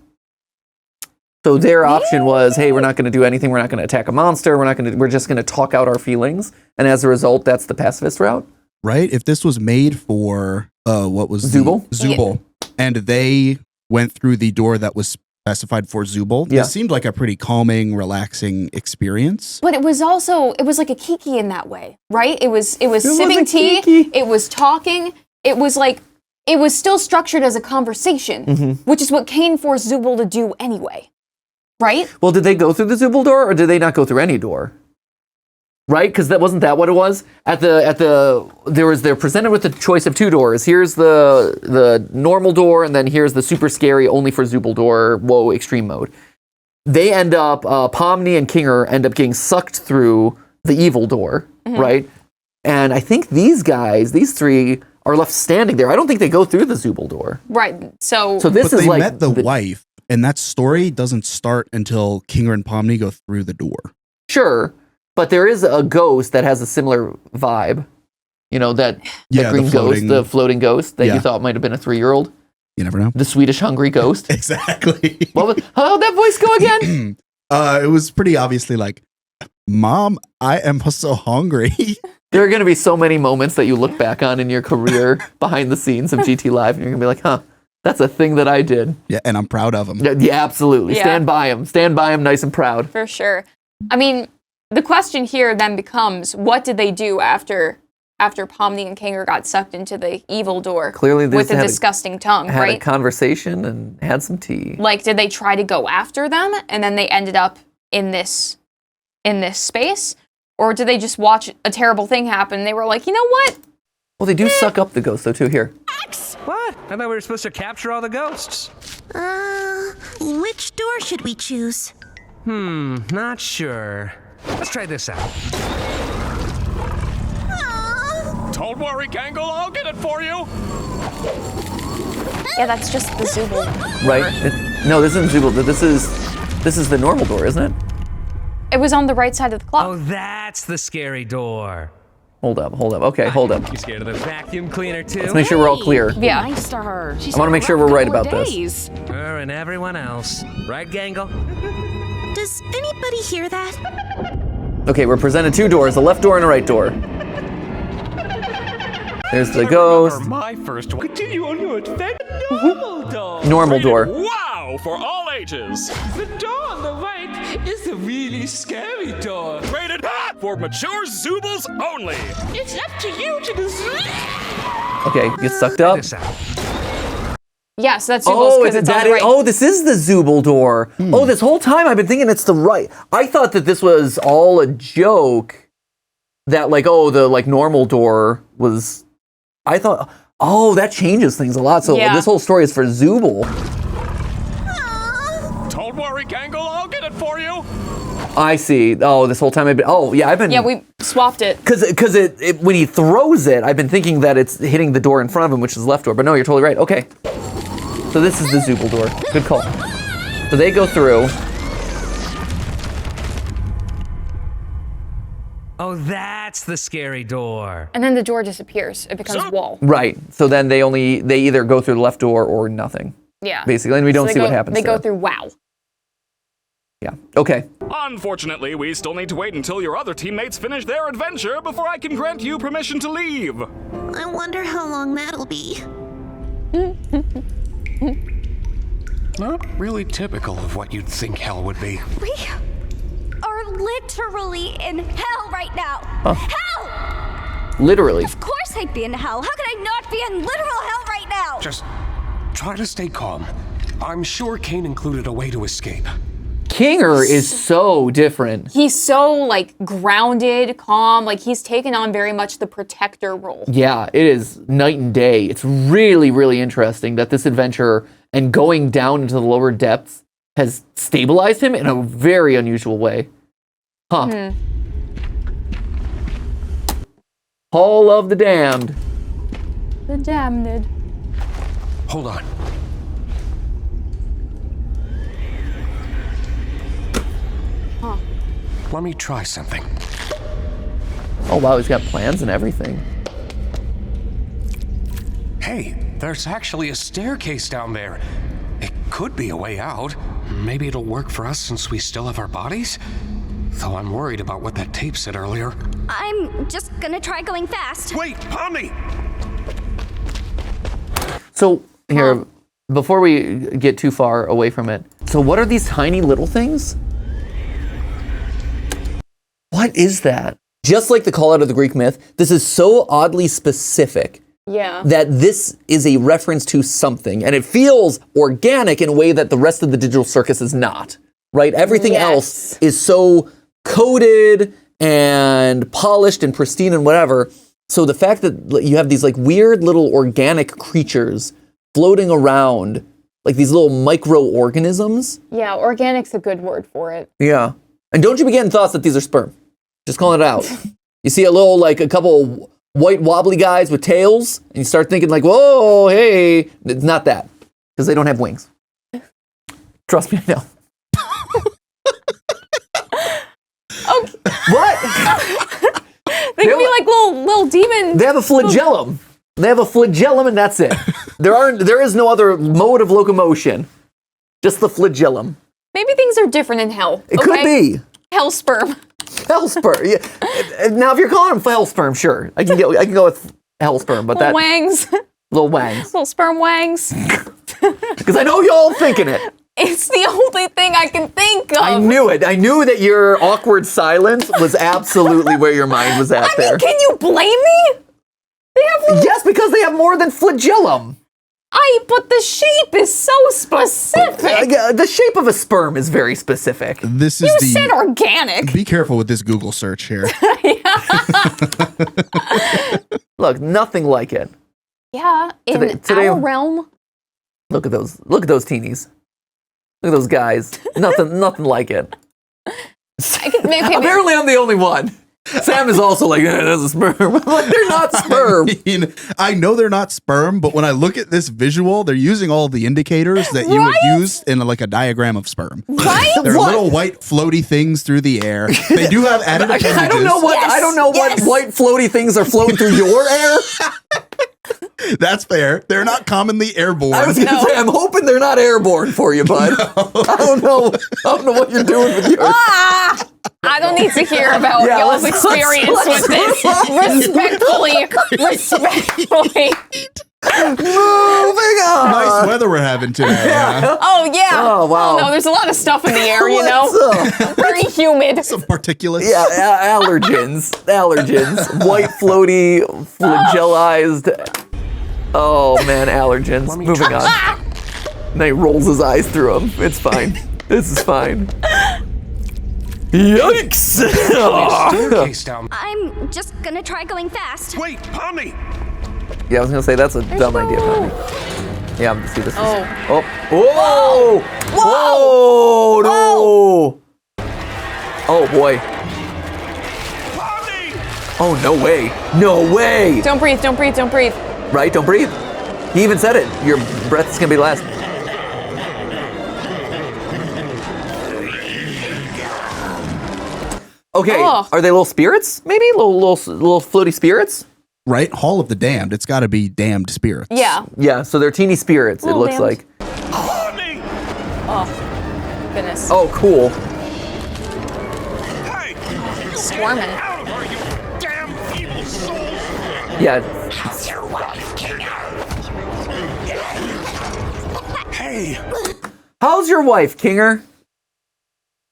S1: So their option was, hey, we're not going to do anything. We're not going to attack a monster. We're just going to talk out our feelings. And as a result, that's the pacifist route.
S3: Right? If this was made for what was
S1: Zooble?
S3: Zooble, and they went through the door that was specified for Zooble, it seemed like a pretty calming, relaxing experience.
S2: But it was like a kiki in that way, right? It was sipping tea.
S1: Kiki.
S2: It was talking. It was still structured as a conversation, which is what Caine forced Zooble to do anyway. Right?
S1: Well, did they go through the Zooble door, or did they not go through any door? Right? Because wasn't that what it was? They're presented with the choice of two doors. Here's the normal door, and then here's the super scary, only for Zooble door, whoa, extreme mode. They end up, Pomni and Kinger end up getting sucked through the evil door, right? And I think these three are left standing there. I don't think they go through the Zooble door.
S2: Right. So
S1: this
S3: but
S1: is
S3: they
S1: like
S3: met the wife. And that story doesn't start until Kinger and Pomni go through the door.
S1: Sure, but there is a ghost that has a similar vibe. You know, that green ghost, the floating ghost that you thought might have been a 3-year-old.
S3: You never know.
S1: The Swedish hungry ghost.
S3: Exactly.
S1: How'd that voice go again?
S3: It was pretty obviously like, Mom, I am so hungry.
S1: There are going to be so many moments that you look back on in your career behind the scenes of GTLive, and you're going to be like, huh. That's a thing that I did.
S3: Yeah, and I'm proud of him.
S1: Yeah, absolutely.
S2: Yeah.
S1: Stand by him. Stand by him nice and proud.
S2: For sure. I mean, the question here then becomes, what did they do after Pomni and Kinger got sucked into the evil door?
S1: Clearly they
S2: with a disgusting tongue,
S1: had
S2: right?
S1: a conversation and had some tea.
S2: Like, did they try to go after them and then they ended up in this space? Or did they just watch a terrible thing happen and they were like, you know what?
S1: Well, they do suck up the ghost, though, too. Here.
S5: What? I thought we were supposed to capture all the ghosts.
S10: Which door should we choose?
S5: Not sure. Let's try this out.
S9: Don't worry, Gangle, I'll get it for you.
S2: Yeah, that's just the Zooble.
S1: Right? No, this isn't Zooble. This is the normal door, isn't it?
S2: It was on the right side of the clock.
S5: Oh, that's the scary door.
S1: Hold up. Okay, hold up.
S5: You scared of the vacuum cleaner, too?
S1: Let's make sure we're all clear.
S2: Yeah.
S7: Nice to her.
S1: I want to make sure we're right about this.
S5: Her and everyone else. Right, Gangle?
S10: Does anybody hear that?
S1: Okay, we're presented two doors, a left door and a right door. There's the ghost.
S5: My first one.
S11: Continue on your adventure.
S1: Normal door.
S9: Wow, for all ages.
S11: The door on the right is the really scary door.
S9: Rated for mature Zoobles only.
S11: It's up to you to decide.
S1: Okay, get sucked up.
S2: Yes, that's Zooble's because it's on the right.
S1: Oh, this is the Zooble door. Oh, this whole time I've been thinking it's the right. I thought that this was all a joke. That the normal door was. I thought, that changes things a lot. So this whole story is for Zooble.
S9: Don't worry, Gangle, I'll get it for you.
S1: I see. Oh, this whole time I've been.
S2: Yeah, we swapped it.
S1: Because it when he throws it, I've been thinking that it's hitting the door in front of him, which is the left door. But no, you're totally right. Okay. So this is the Zooble door. Good call. So they go through.
S5: Oh, that's the scary door.
S2: And then the door disappears. It becomes wall.
S1: Right. So then they either go through the left door or nothing.
S2: Yeah.
S1: Basically, and we don't see what happens.
S2: They go through wow.
S1: Yeah. Okay.
S9: Unfortunately, we still need to wait until your other teammates finish their adventure before I can grant you permission to leave.
S10: I wonder how long that'll be.
S5: Not really typical of what you'd think hell would be.
S4: We are literally in hell right now. Hell!
S1: Literally.
S4: Of course I'd be in hell. How could I not be in literal hell right now?
S5: Just Try to stay calm. I'm sure Caine included a way to escape.
S1: Kinger is so different.
S2: He's so, like, grounded, calm. Like, he's taken on very much the protector role.
S1: Yeah, it is night and day. It's really, really interesting that this adventure and going down into the lower depths has stabilized him in a very unusual way. Huh.
S2: Mm-hmm.
S1: Hall of the Damned.
S2: The Damned.
S5: Hold on.
S2: Huh.
S5: Let me try something.
S1: Oh wow, he's got plans and everything.
S5: Hey, there's actually a staircase down there. It could be a way out. Maybe it'll work for us since we still have our bodies? Though I'm worried about what that tape said earlier.
S4: I'm just gonna try going fast.
S5: Wait, Pomni!
S1: So, here, before we get too far away from it, so what are these tiny little things? What is that? Just like the call out of the Greek myth, this is so oddly specific that this is a reference to something, and it feels organic in a way that the rest of the digital circus is not, right? Everything else is so coded and polished and pristine and whatever. So the fact that you have these like weird little organic creatures floating around, like these little microorganisms.
S2: Yeah, organic's a good word for it.
S1: Yeah. And don't you be getting thoughts that these are sperm. Just calling it out. You see a couple white wobbly guys with tails, and you start thinking like, whoa, hey. It's not that, because they don't have wings. Trust me, I know.
S2: Okay.
S1: What?
S2: They can be like little demons.
S1: They have a flagellum. They have a flagellum, and that's it. There is no other mode of locomotion. Just the flagellum.
S2: Maybe things are different in hell.
S1: It could be.
S2: Hell sperm.
S1: Hell sperm. Yeah. Now, if you're calling them hell sperm, sure, I can go with hell sperm, but
S2: little wangs.
S1: Little wangs.
S2: Little sperm wangs.
S1: Because I know y'all thinking it.
S2: It's the only thing I can think of.
S1: I knew it. I knew that your awkward silence was absolutely where your mind was at there.
S2: I mean, can you blame me?
S1: Yes, because they have more than flagellum.
S2: But the shape is so specific.
S1: The shape of a sperm is very specific.
S3: This is
S2: you said organic.
S3: Be careful with this Google search here.
S1: Look, nothing like it.
S2: Yeah, in our realm.
S1: Look at those teenies. Look at those guys. Nothing like it. Apparently, I'm the only one. Sam is also like, that's a sperm. I'm like, they're not sperm.
S3: I know they're not sperm, but when I look at this visual, they're using all the indicators that you would use in like a diagram of sperm.
S2: Right?
S3: They're little white floaty things through the air. They do have added appendages.
S1: I don't know what white floaty things are floating through your air.
S3: That's fair. They're not commonly airborne.
S1: I was going to say, I'm hoping they're not airborne for you, bud. No. I don't know what you're doing with yours.
S2: I don't need to hear about y'all's experience with this. Respectfully.
S1: Moving on.
S3: Nice weather we're having today. Yeah.
S2: Oh, yeah.
S1: Oh, wow.
S2: Oh, no, there's a lot of stuff in the air, you know? Very humid.
S3: Some particulates.
S1: Yeah, allergens. White, floaty, flagellized. Oh, man, allergens. Moving on. And he rolls his eyes through them. It's fine. This is fine. Yikes!
S4: I'm just gonna try going fast.
S5: Wait, Pomni!
S1: Yeah, I was gonna say that's a dumb idea, Pomni. Yeah, I'm gonna see this.
S2: Oh.
S1: Whoa! Whoa! No! Oh boy!
S5: Pomni!
S1: Oh no way! No way!
S2: Don't breathe.
S1: Right? Don't breathe. He even said it. Your breath is gonna be last. Okay, Are they little spirits? Maybe little floaty spirits?
S3: Right? Hall of the Damned. It's got to be damned spirits.
S2: Yeah.
S1: Yeah, so they're teeny spirits, it looks like.
S2: Oh, goodness.
S1: Oh, cool.
S5: Hey!
S2: Swarming.
S5: Out of you damn evil souls!
S1: Yeah.
S5: How's your wife, Kinger? Hey!
S1: How's your wife, Kinger?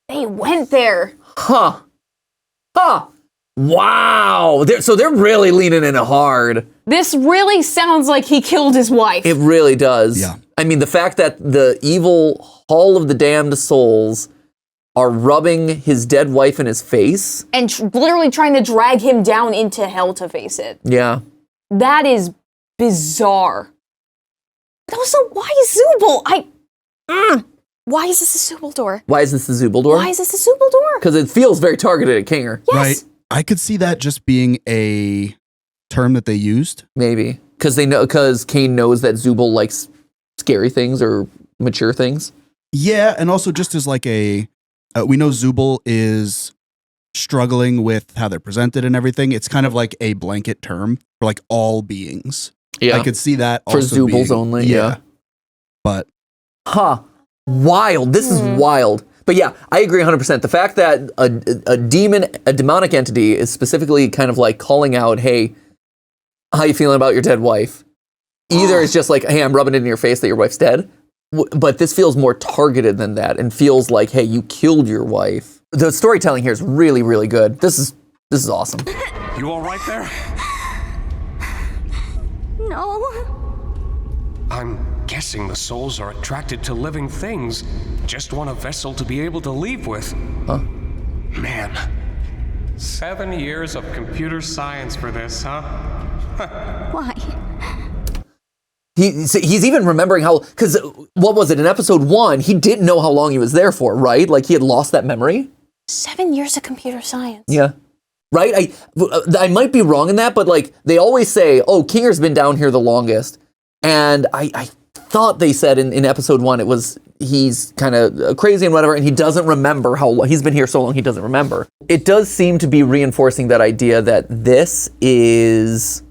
S2: They went there.
S1: Huh. Wow. So they're really leaning in hard.
S2: This really sounds like he killed his wife.
S1: It really does.
S3: Yeah.
S1: I mean, the fact that the evil Hall of the Damned Souls are rubbing his dead wife in his face.
S2: And literally trying to drag him down into hell to face it.
S1: Yeah.
S2: That is bizarre. But also, why Zooble? Why is this a Zooble door?
S1: Why is this the Zooble door?
S2: Why is this a Zooble door?
S1: Because it feels very targeted at Kinger.
S2: Yes.
S3: Right. I could see that just being a term that they used.
S1: Maybe. Because Caine knows that Zooble likes scary things or mature things.
S3: Yeah, and also just as like we know Zooble is struggling with how they're presented and everything. It's kind of like a blanket term for like all beings.
S1: Yeah.
S3: I could see that
S1: for
S3: also
S1: Zoobles
S3: being,
S1: only. Yeah.
S3: But.
S1: Wild. This is wild. But yeah, I agree 100%. The fact that a demonic entity is specifically kind of like calling out, hey, how you feeling about your dead wife? Either it's just like, hey, I'm rubbing it in your face that your wife's dead. But this feels more targeted than that and feels like, hey, you killed your wife. The storytelling here is really, really good. This is awesome.
S5: You all right there?
S4: No.
S5: I'm guessing the souls are attracted to living things. Just want a vessel to be able to leave with.
S1: Huh?
S5: Man. 7 years of computer science for this, huh?
S4: Why?
S1: He's even remembering how, because what was it, in episode 1, he didn't know how long he was there for, right? Like he had lost that memory.
S2: 7 years of computer science.
S1: Yeah. Right? I might be wrong in that, but like they always say, oh, Kinger's been down here the longest. And I thought they said in episode 1 it was he's kind of crazy and whatever, and he doesn't remember how long he's been here so long he doesn't remember. It does seem to be reinforcing that idea that this is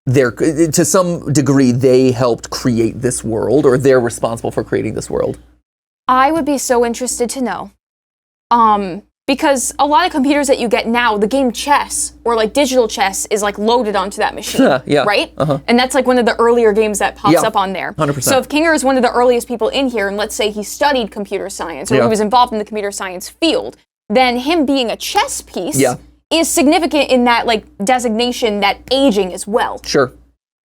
S1: to some degree they helped create this world, or they're responsible for creating this world.
S2: I would be so interested to know. Because a lot of computers that you get now, the game chess or like digital chess is like loaded onto that machine,
S1: yeah.
S2: right? And that's like one of the earlier games that pops up on there.
S1: 100%.
S2: So if Kinger is one of the earliest people in here, and let's say he studied computer science or he was involved in the computer science field, then him being a chess piece is significant in that like designation, that aging as well.
S1: Sure.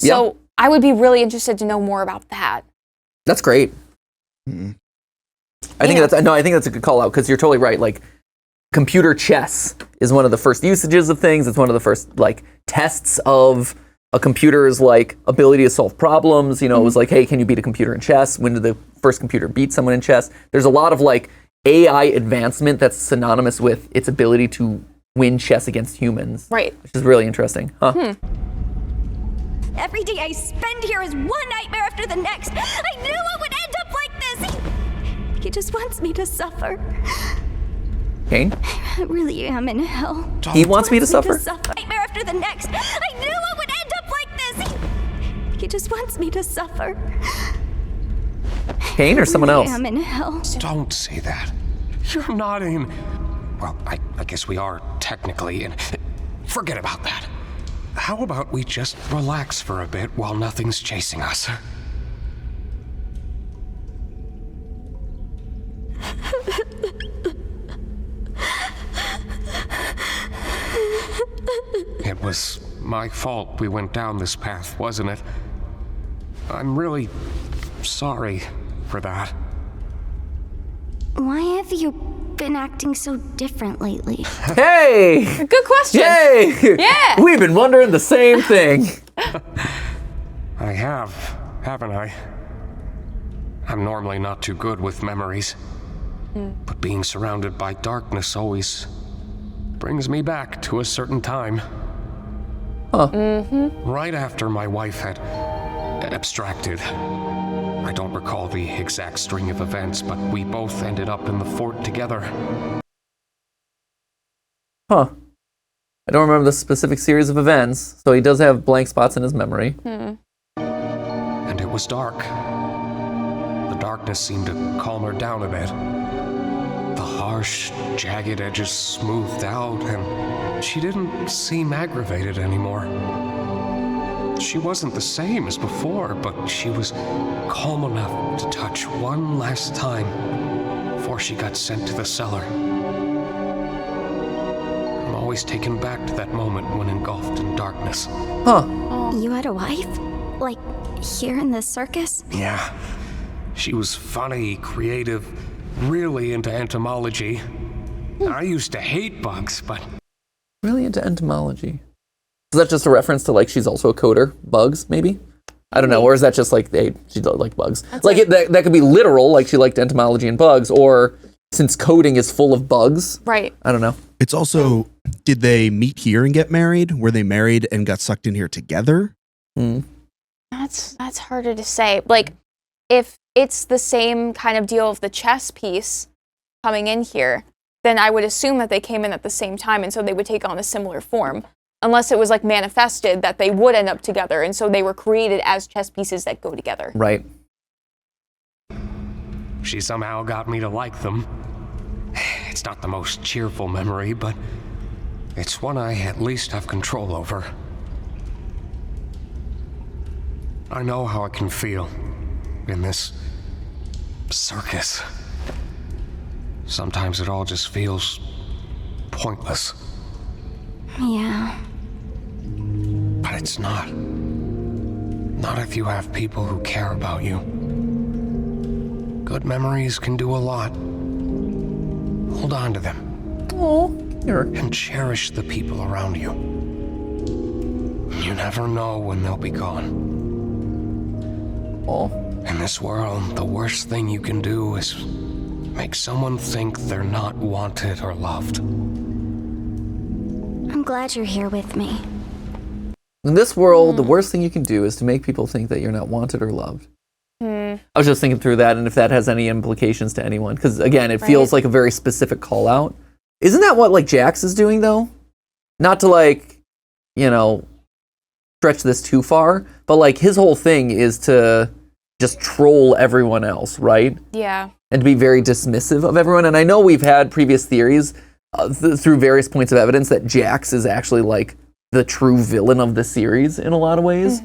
S2: So I would be really interested to know more about that.
S1: That's great. I think that's a good call out, because you're totally right. Like, computer chess is one of the first usages of things. It's one of the first like tests of a computer's like ability to solve problems. You know, it was like, hey, can you beat a computer in chess? When did the first computer beat someone in chess? There's a lot of like AI advancement that's synonymous with its ability to win chess against humans.
S2: Right.
S1: Which is really interesting.
S4: Every day I spend here is one nightmare after the next. I knew it would end up like this. He just wants me to suffer.
S1: Caine?
S4: I really am in hell.
S1: He wants me to suffer?
S4: Nightmare after the next. I knew it would end up like this. He just wants me to suffer.
S1: Caine or someone else?
S4: I am in hell.
S5: Don't say that. You're not in... Well, I guess we are technically in... Forget about that. How about we just relax for a bit while nothing's chasing us? It was my fault we went down this path, wasn't it? I'm really sorry for that.
S4: Why have you been acting so different lately?
S1: Hey!
S2: Good question.
S1: Yay!
S2: Yeah!
S1: We've been wondering the same thing.
S5: I have, haven't I? I'm normally not too good with memories. But being surrounded by darkness always brings me back to a certain time. Right after my wife had abstracted. I don't recall the exact string of events, but we both ended up in the fort together.
S1: I don't remember the specific series of events, so he does have blank spots in his memory.
S5: And it was dark. The darkness seemed to calm her down a bit. The harsh, jagged edges smoothed out, and she didn't seem aggravated anymore. She wasn't the same as before, but she was calm enough to touch one last time before she got sent to the cellar. I'm always taken back to that moment when engulfed in darkness.
S4: You had a wife? Like, here in the circus?
S5: Yeah. She was funny, creative, really into entomology. I used to hate bugs, but...
S1: Really into entomology. Is that just a reference to, like, she's also a coder? Bugs, maybe? I don't know. Or is that just, like, she don't like bugs?
S2: That's
S1: like, that could be literal, like she liked entomology and bugs, or since coding is full of bugs.
S2: Right.
S1: I don't know.
S3: It's also, did they meet here and get married? Were they married and got sucked in here together?
S2: That's harder to say. Like, if it's the same kind of deal of the chess piece coming in here, then I would assume that they came in at the same time, and so they would take on a similar form. Unless it was, like, manifested that they would end up together, and so they were created as chess pieces that go together.
S1: Right.
S5: She somehow got me to like them. It's not the most cheerful memory, but it's one I at least have control over. I know how it can feel in this circus. Sometimes it all just feels pointless.
S4: Yeah.
S5: But it's not. Not if you have people who care about you. Good memories can do a lot. Hold on to them. And cherish the people around you. You never know when they'll be gone. In this world, the worst thing you can do is make someone think they're not wanted or loved.
S4: I'm glad you're here with me.
S1: In this world, the worst thing you can do is to make people think that you're not wanted or loved. I was just thinking through that and if that has any implications to anyone. Because, again, it feels like a very specific call-out. Isn't that what, like, Jax is doing, though? Not to, like, you know, stretch this too far, but, like, his whole thing is to just troll everyone else, right?
S2: Yeah.
S1: And to be very dismissive of everyone. And I know we've had previous theories through various points of evidence that Jax is actually, like, the true villain of the series in a lot of ways.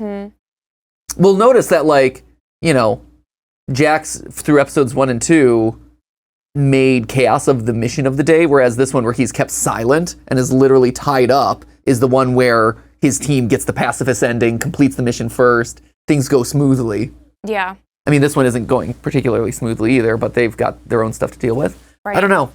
S1: We'll notice that, like, you know, Jax, through episodes 1 and 2, made chaos of the mission of the day, whereas this one where he's kept silent and is literally tied up is the one where his team gets the pacifist ending, completes the mission first, things go smoothly.
S2: Yeah.
S1: I mean, this one isn't going particularly smoothly either, but they've got their own stuff to deal with.
S2: Right.
S1: I don't know.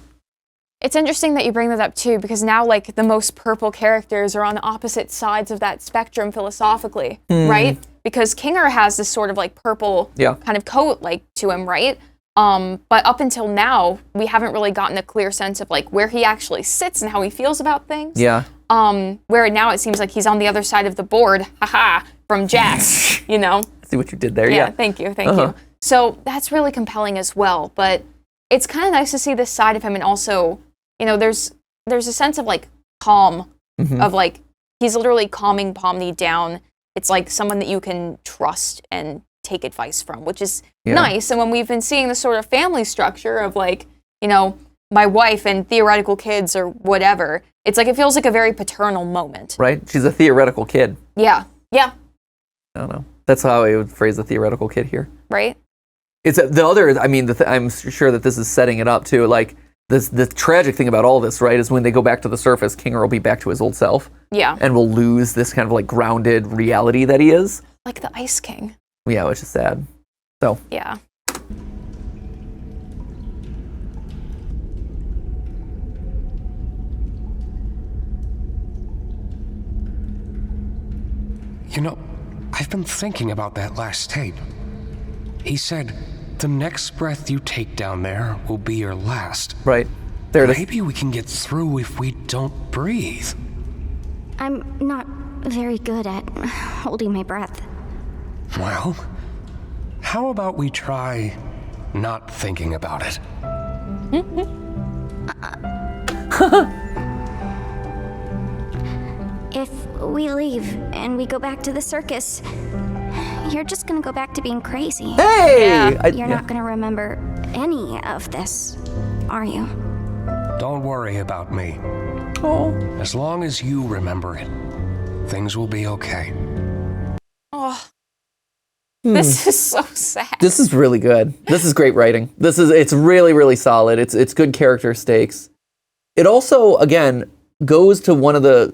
S2: It's interesting that you bring that up too, because now, like, the most purple characters are on opposite sides of that spectrum philosophically, right? Because Kinger has this sort of, like, purple kind of coat, like, to him, right? But up until now, we haven't really gotten a clear sense of, like, where he actually sits and how he feels about things.
S1: Yeah.
S2: Where now it seems like he's on the other side of the board, from Jax, you know?
S1: I see what you did there,
S2: Yeah, thank you. So that's really compelling as well, but it's kind of nice to see this side of him, and also, you know, there's a sense of, like, calm, of, like, he's literally calming Pomni down. It's like someone that you can trust and take advice from, which is nice. And when we've been seeing the sort of family structure of, like, you know, my wife and theoretical kids or whatever, it's like it feels like a very paternal moment.
S1: Right? She's a theoretical kid.
S2: Yeah. Yeah.
S1: I don't know. That's how I would phrase a theoretical kid here.
S2: Right?
S1: It's the other, I mean, I'm sure that this is setting it up too. Like, the tragic thing about all this, right, is when they go back to the surface, Kinger will be back to his old self.
S2: Yeah.
S1: And will lose this kind of, like, grounded reality that he is.
S2: Like the Ice King.
S1: Yeah, which is sad. So.
S2: Yeah.
S5: You know, I've been thinking about that last tape. He said, the next breath you take down there will be your last.
S1: Right. There it is.
S5: Maybe we can get through if we don't breathe.
S4: I'm not very good at holding my breath.
S5: Well, how about we try not thinking about it?
S4: If we leave and we go back to the circus, you're just gonna go back to being crazy.
S1: Hey!
S4: You're not gonna remember any of this, are you?
S5: Don't worry about me.
S1: Oh.
S5: As long as you remember it, things will be okay.
S2: Oh. This is so sad.
S1: This is really good. This is great writing. It's really, really solid. It's good character stakes. It also, again, goes to one of the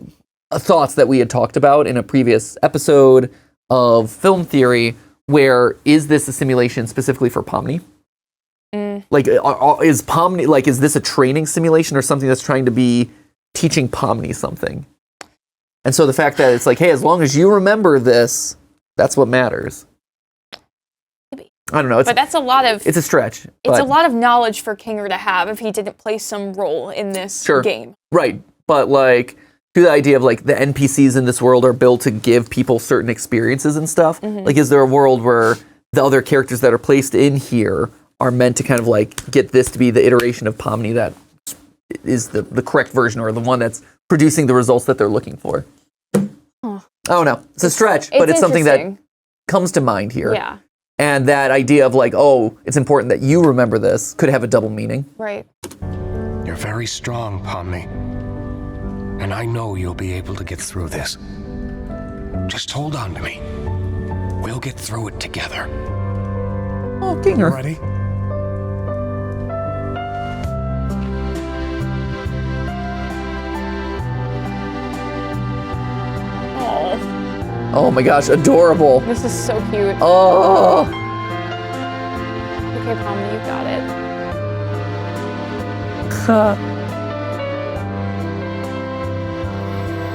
S1: thoughts that we had talked about in a previous episode of film theory where is this a simulation specifically for Pomni? Like, is Pomni, like, is this a training simulation or something that's trying to be teaching Pomni something? And so the fact that it's like, hey, as long as you remember this, that's what matters.
S2: Maybe.
S1: I don't know.
S2: But that's a lot of...
S1: It's a stretch.
S2: It's a lot of knowledge for Kinger to have if he didn't play some role in this game.
S1: Right. But, like, to the idea of, like, the NPCs in this world are built to give people certain experiences and stuff. Like, is there a world where the other characters that are placed in here are meant to kind of, like, get this to be the iteration of Pomni that is the correct version or the one that's producing the results that they're looking for? I don't know. It's a stretch, but it's something that comes to mind here.
S2: Yeah.
S1: And that idea of like, oh, it's important that you remember this could have a double meaning.
S2: Right.
S5: You're very strong, Pomni. And I know you'll be able to get through this. Just hold on to me. We'll get through it together.
S1: Oh, Kinger.
S5: Ready?
S1: Oh my gosh, adorable.
S2: This is so cute.
S1: Oh.
S2: Okay, Pomni, you got it.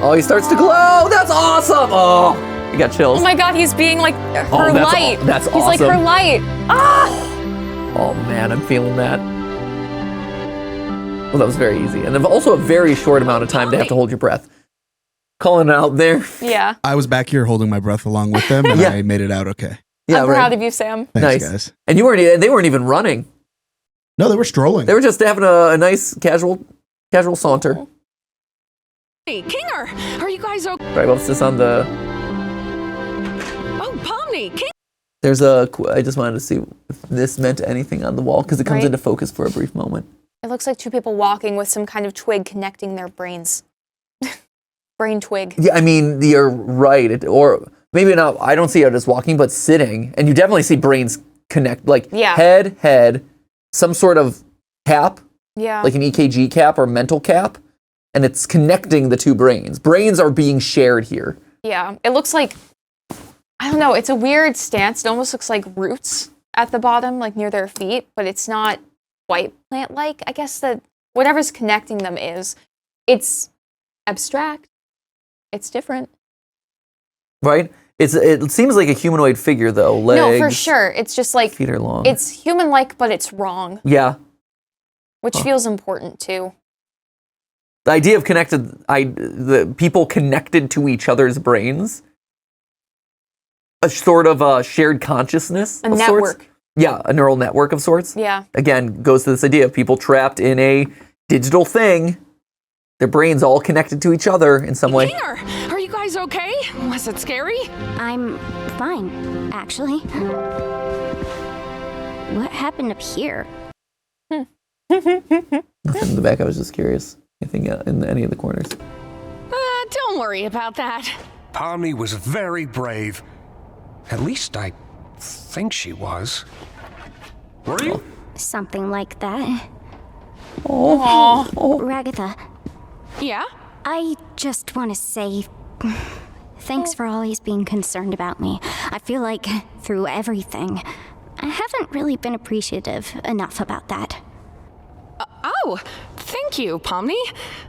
S1: Oh, he starts to glow. That's awesome. Oh, you got chills.
S2: Oh my god, he's being like her light.
S1: That's
S2: he's
S1: awesome.
S2: He's like her light. Ah!
S1: Oh man, I'm feeling that. Well, that was very easy. And also a very short amount of time to have to hold your breath. Calling it out there.
S2: Yeah.
S3: I was back here holding my breath along with them, and I made it out okay.
S1: Yeah,
S2: I'm proud of you, Sam.
S3: Thanks, guys.
S1: And they weren't even running.
S3: No, they were strolling.
S1: They were just having a nice casual saunter.
S7: Hey, Kinger, are you guys okay?
S1: Right, what's this on the...
S7: Oh, Pomni, Kinger.
S1: There's I just wanted to see if this meant anything on the wall, because it comes into focus for a brief moment.
S2: It looks like two people walking with some kind of twig connecting their brains. Brain twig.
S1: Yeah, I mean, you're right. Or maybe not, I don't see it as walking, but sitting. And you definitely see brains connect. Like head, some sort of cap.
S2: Yeah.
S1: Like an EKG cap or mental cap. And it's connecting the two brains. Brains are being shared here.
S2: Yeah. It looks like, I don't know, it's a weird stance. It almost looks like roots at the bottom, like near their feet. But it's not quite plant-like. I guess that whatever's connecting them is. It's abstract. It's different.
S1: Right? It seems like a humanoid figure, though. Legs,
S2: no, for sure. It's just like...
S1: feet are long.
S2: It's human-like, but it's wrong.
S1: Yeah.
S2: Which feels important, too.
S1: The idea of the people connected to each other's brains. A sort of a shared consciousness
S2: A
S1: of
S2: network.
S1: Sorts. Yeah, a neural network of sorts.
S2: Yeah.
S1: Again, goes to this idea of people trapped in a digital thing. Their brains all connected to each other in some way.
S7: Kinger, are you guys okay? Was it scary?
S4: I'm fine, actually. What happened up here?
S1: Nothing in the back, I was just curious. Anything in any of the corners?
S7: Don't worry about that.
S5: Pomni was very brave. At least I think she was. Were you?
S4: Something like that.
S1: Oh.
S4: Ragatha.
S7: Yeah?
S4: I just want to say thanks for always being concerned about me. I feel like through everything, I haven't really been appreciative enough about that.
S7: Oh, thank you, Pomni.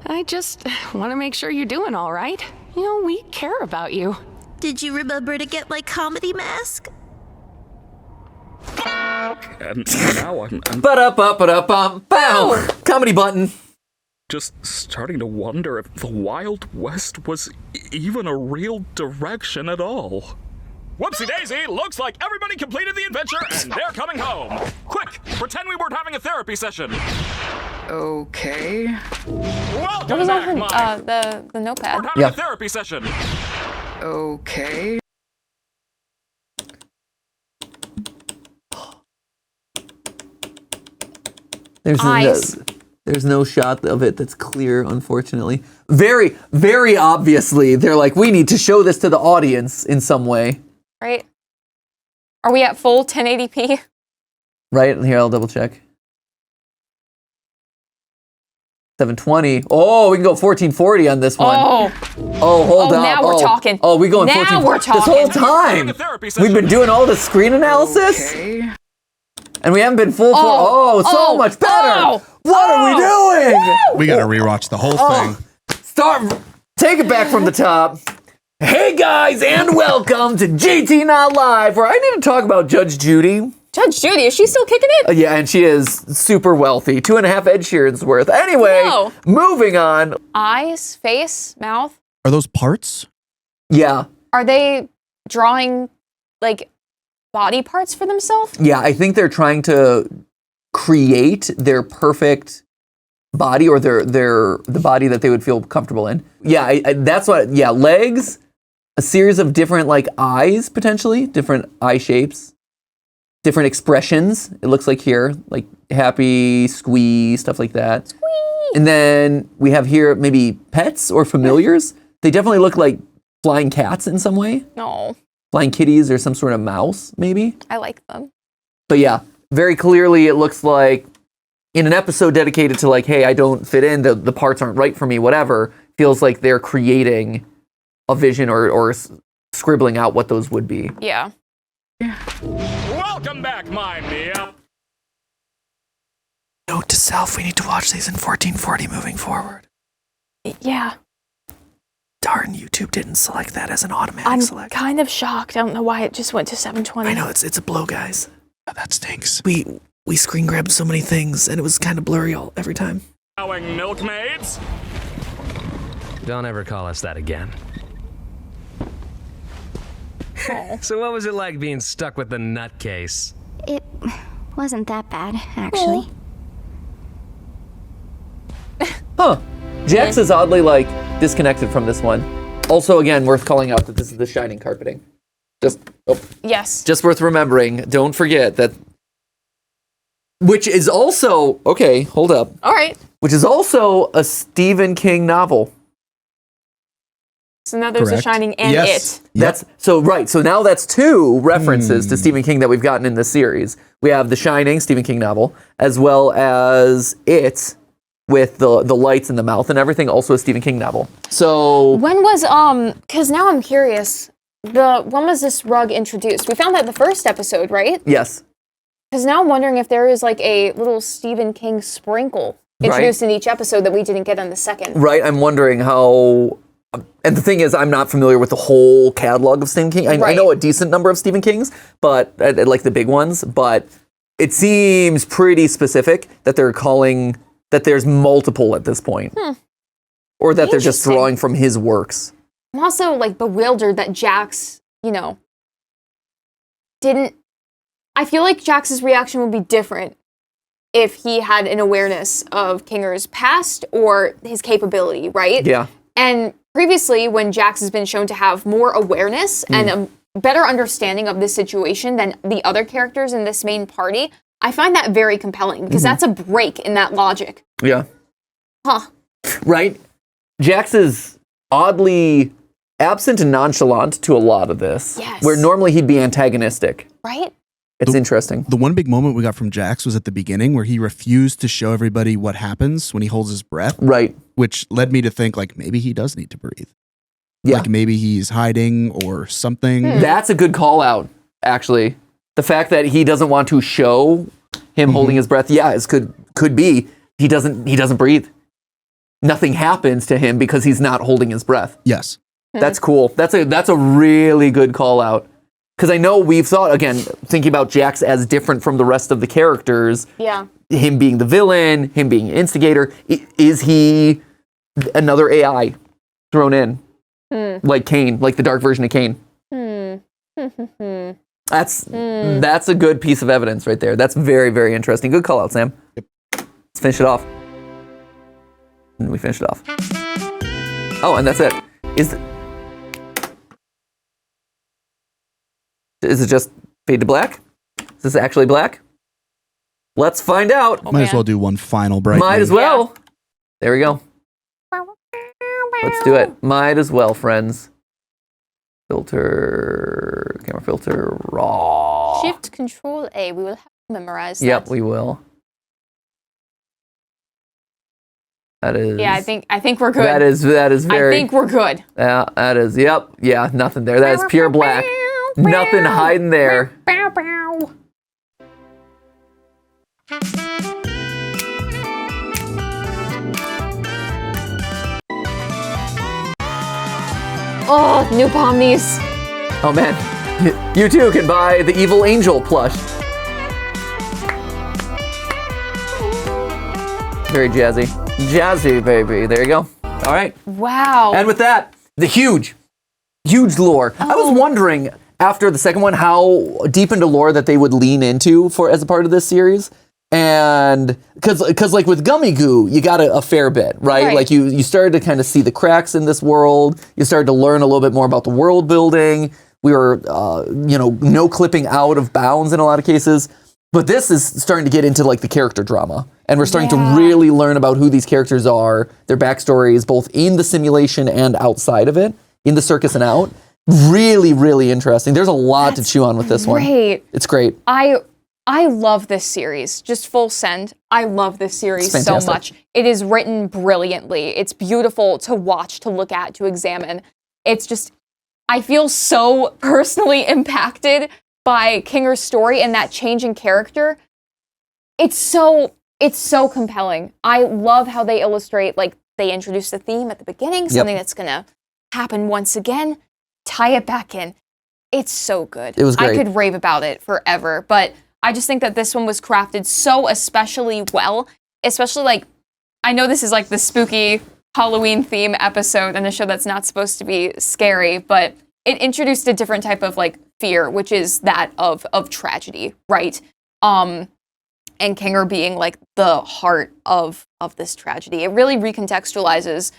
S7: I just want to make sure you're doing all right. You know, we care about you.
S10: Did you remember to get my comedy mask?
S9: And now I'm
S1: Ba-da-ba-ba-da-bum-pow! Comedy button.
S9: just starting to wonder if the Wild West was even a real direction at all. Whoopsie daisy, looks like everybody completed the adventure and they're coming home. Quick, pretend we weren't having a therapy session.
S12: Okay.
S2: That
S9: Welcome
S2: was
S9: back,
S2: on
S9: Mike.
S2: the notepad.
S9: We're having a therapy session.
S12: Okay.
S1: There's no shot of it that's clear, unfortunately. Very, very obviously, they're like, we need to show this to the audience in some way.
S2: Right? Are we at full 1080p?
S1: Right? Here, I'll double check. 720. Oh, we can go 1440 on this one.
S2: Oh,
S1: hold up.
S2: Now we're talking.
S1: Oh, we going
S2: now
S1: 14.
S2: We're talking.
S1: This whole time, we've been doing all the screen analysis, and we haven't been full for. So much better. What are we doing?
S3: Woo! We gotta rewatch the whole thing.
S1: Take it back from the top. Hey guys, and welcome to GTLive, where I need to talk about Judge Judy.
S2: Judge Judy, is she still kicking it?
S1: Yeah, and she is super wealthy. 2.5 Ed Sheeran's worth. Anyway, moving on.
S2: Eyes, face, mouth.
S3: Are those parts?
S1: Yeah.
S2: Are they drawing like body parts for themselves?
S1: Yeah, I think they're trying to create their perfect body, or the body that they would feel comfortable in. Yeah, that's what. Yeah, legs, a series of different like eyes, potentially different eye shapes. Different expressions, it looks like here, like happy, squeeze, stuff like that.
S2: Squeeze.
S1: And then we have here maybe pets or familiars. They definitely look like flying cats in some way.
S2: No.
S1: Flying kitties or some sort of mouse, maybe.
S2: I like them.
S1: But yeah, very clearly it looks like in an episode dedicated to like, hey, I don't fit in, the parts aren't right for me, whatever, feels like they're creating a vision or scribbling out what those would be.
S2: Yeah.
S9: Welcome back, my Mia.
S1: Note to self, we need to watch these in 1440 moving forward.
S2: Yeah.
S1: Darn, YouTube didn't select that as an automatic select.
S2: I'm kind of shocked. I don't know why it just went to 720.
S1: I know, it's a blow, guys.
S3: Oh, that stinks.
S1: We screen grabbed so many things, and it was kind of blurry every time.
S9: Allowing milkmaids?
S13: Don't ever call us that again. So what was it like being stuck with the nutcase?
S4: It wasn't that bad, actually.
S1: Huh. Jax is oddly, like, disconnected from this one. Also, again, worth calling out that this is the Shining carpeting.
S2: Yes.
S1: Just worth remembering. Don't forget that. Which is also, okay, hold up.
S2: All right.
S1: Which is also a Stephen King novel.
S2: So now there's a Shining and It.
S1: That's so right. So now that's two references to Stephen King that we've gotten in this series. We have The Shining, Stephen King novel, as well as It with the lights in the mouth and everything, also a Stephen King novel. So
S2: when was because now I'm curious. When was this rug introduced? We found that in the first episode, right?
S1: Yes.
S2: Because now I'm wondering if there is like a little Stephen King sprinkle introduced in each episode that we didn't get on the second.
S1: Right. I'm wondering how. And the thing is, I'm not familiar with the whole catalog of Stephen King. I know a decent number of Stephen Kings, but like the big ones. But it seems pretty specific that they're calling that there's multiple at this point, or that they're just drawing from his works.
S2: I'm also like bewildered that Jax, didn't. I feel like Jax's reaction would be different if he had an awareness of Kinger's past or his capability, right?
S1: Yeah.
S2: And previously, when Jax has been shown to have more awareness and a better understanding of this situation than the other characters in this main party, I find that very compelling because that's a break in that logic.
S1: Yeah.
S2: Huh.
S1: Right? Jax is oddly absent and nonchalant to a lot of this.
S2: Yes.
S1: Where normally he'd be antagonistic.
S2: Right?
S1: It's interesting.
S3: The one big moment we got from Jax was at the beginning where he refused to show everybody what happens when he holds his breath.
S1: Right.
S3: Which led me to think like maybe he does need to breathe.
S1: Yeah.
S3: Like maybe he's hiding or something.
S1: That's a good call out, actually. The fact that he doesn't want to show him holding his breath, could be he doesn't breathe. Nothing happens to him because he's not holding his breath.
S3: Yes.
S1: That's cool. That's a really good call out. Because I know we've thought, again, thinking about Jax as different from the rest of the characters.
S2: Yeah.
S1: Him being the villain, him being an instigator. Is he another AI thrown in? Like Caine, like the dark version of Caine. That's a good piece of evidence right there. That's very, very interesting. Good call out, Sam.
S3: Yep.
S1: Let's finish it off. And we finished it off. Oh, and that's it. Is it just fade to black? Is this actually black? Let's find out.
S3: Might as well do one final brightening.
S1: Might as well. Yeah. There we go. Let's do it. Might as well, friends. Filter, camera filter, raw.
S2: Shift Control A. We will have to memorize that.
S1: Yep, we will. That is.
S2: Yeah, I think we're good.
S1: That is very.
S2: I think we're good.
S1: Yeah, that is. Yep. Yeah, nothing there. That is pure black. Nothing hiding there.
S2: Bow, bow. Oh, new Pomnies.
S1: Oh man, you too can buy the Evil Angel plush. Very jazzy. Jazzy, baby. There you go. All right.
S2: Wow.
S1: And with that, the huge lore. I was wondering after the second one how deep into lore that they would lean into for as a part of this series. And because like with Gummy Goo, you got a fair bit, right? Like you started to kind of see the cracks in this world. You started to learn a little bit more about the world building. We were, no clipping out of bounds in a lot of cases. But this is starting to get into like the character drama. And we're starting to really learn about who these characters are, their backstories, both in the simulation and outside of it, in the circus and out. Really, really interesting. There's a lot to chew on with this one. It's great.
S2: I love this series. Just full send. I love this series so much. It is written brilliantly. It's beautiful to watch, to look at, to examine. It's just, I feel so personally impacted by Kinger's story and that change in character. It's so compelling. I love how they illustrate, like they introduce the theme at the beginning, something that's gonna happen once again, tie it back in. It's so good.
S1: It was great.
S2: I could rave about it forever, but I just think that this one was crafted so especially well, especially like, I know this is like the spooky Halloween theme episode and a show that's not supposed to be scary, but it introduced a different type of like fear, which is that of tragedy, right? And Kinger being like the heart of this tragedy. It really recontextualizes,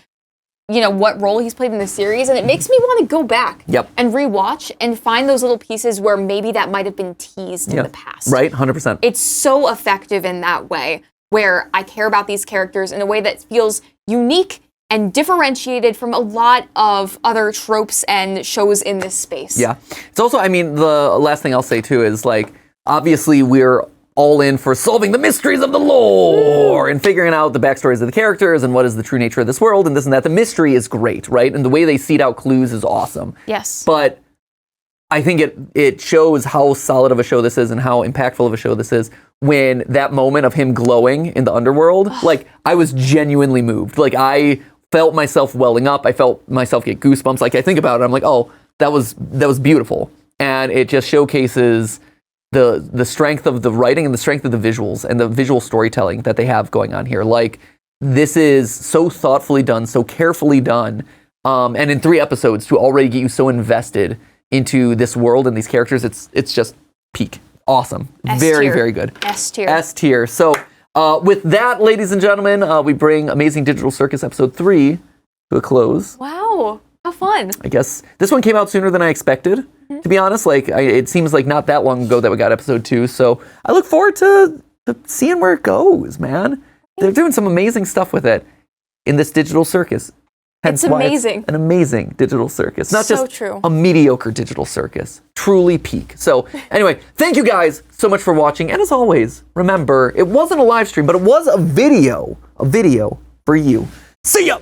S2: what role he's played in the series, and it makes me want to go back and rewatch and find those little pieces where maybe that might have been teased in the past.
S1: Right, 100%.
S2: It's so effective in that way, where I care about these characters in a way that feels unique and differentiated from a lot of other tropes and shows in this space.
S1: Yeah. It's also, the last thing I'll say too is like, obviously we're all in for solving the mysteries of the lore and figuring out the backstories of the characters and what is the true nature of this world and this and that. The mystery is great, right? And the way they seed out clues is awesome.
S2: Yes.
S1: But I think it shows how solid of a show this is and how impactful of a show this is when that moment of him glowing in the underworld, like I was genuinely moved. Like I felt myself welling up. I felt myself get goosebumps. Like I think about it, I'm like, oh, that was beautiful. And it just showcases the strength of the writing and the strength of the visuals and the visual storytelling that they have going on here. Like this is so thoughtfully done, so carefully done. And in 3 episodes to already get you so invested into this world and these characters, it's just peak. Awesome. Very, very good.
S2: S tier.
S1: S tier. So with that, ladies and gentlemen, we bring Amazing Digital Circus episode 3 to a close.
S2: Wow. How fun.
S1: I guess this one came out sooner than I expected, to be honest. Like, it seems like not that long ago that we got episode 2, so I look forward to seeing where it goes, man. They're doing some amazing stuff with it in this digital circus. Hence
S2: It's
S1: why
S2: amazing.
S1: It's an amazing digital circus. Not
S2: So
S1: just
S2: true.
S1: a mediocre digital circus. Truly peak. So anyway, thank you guys so much for watching. And as always, remember, it wasn't a live stream, but it was a video for you. See ya!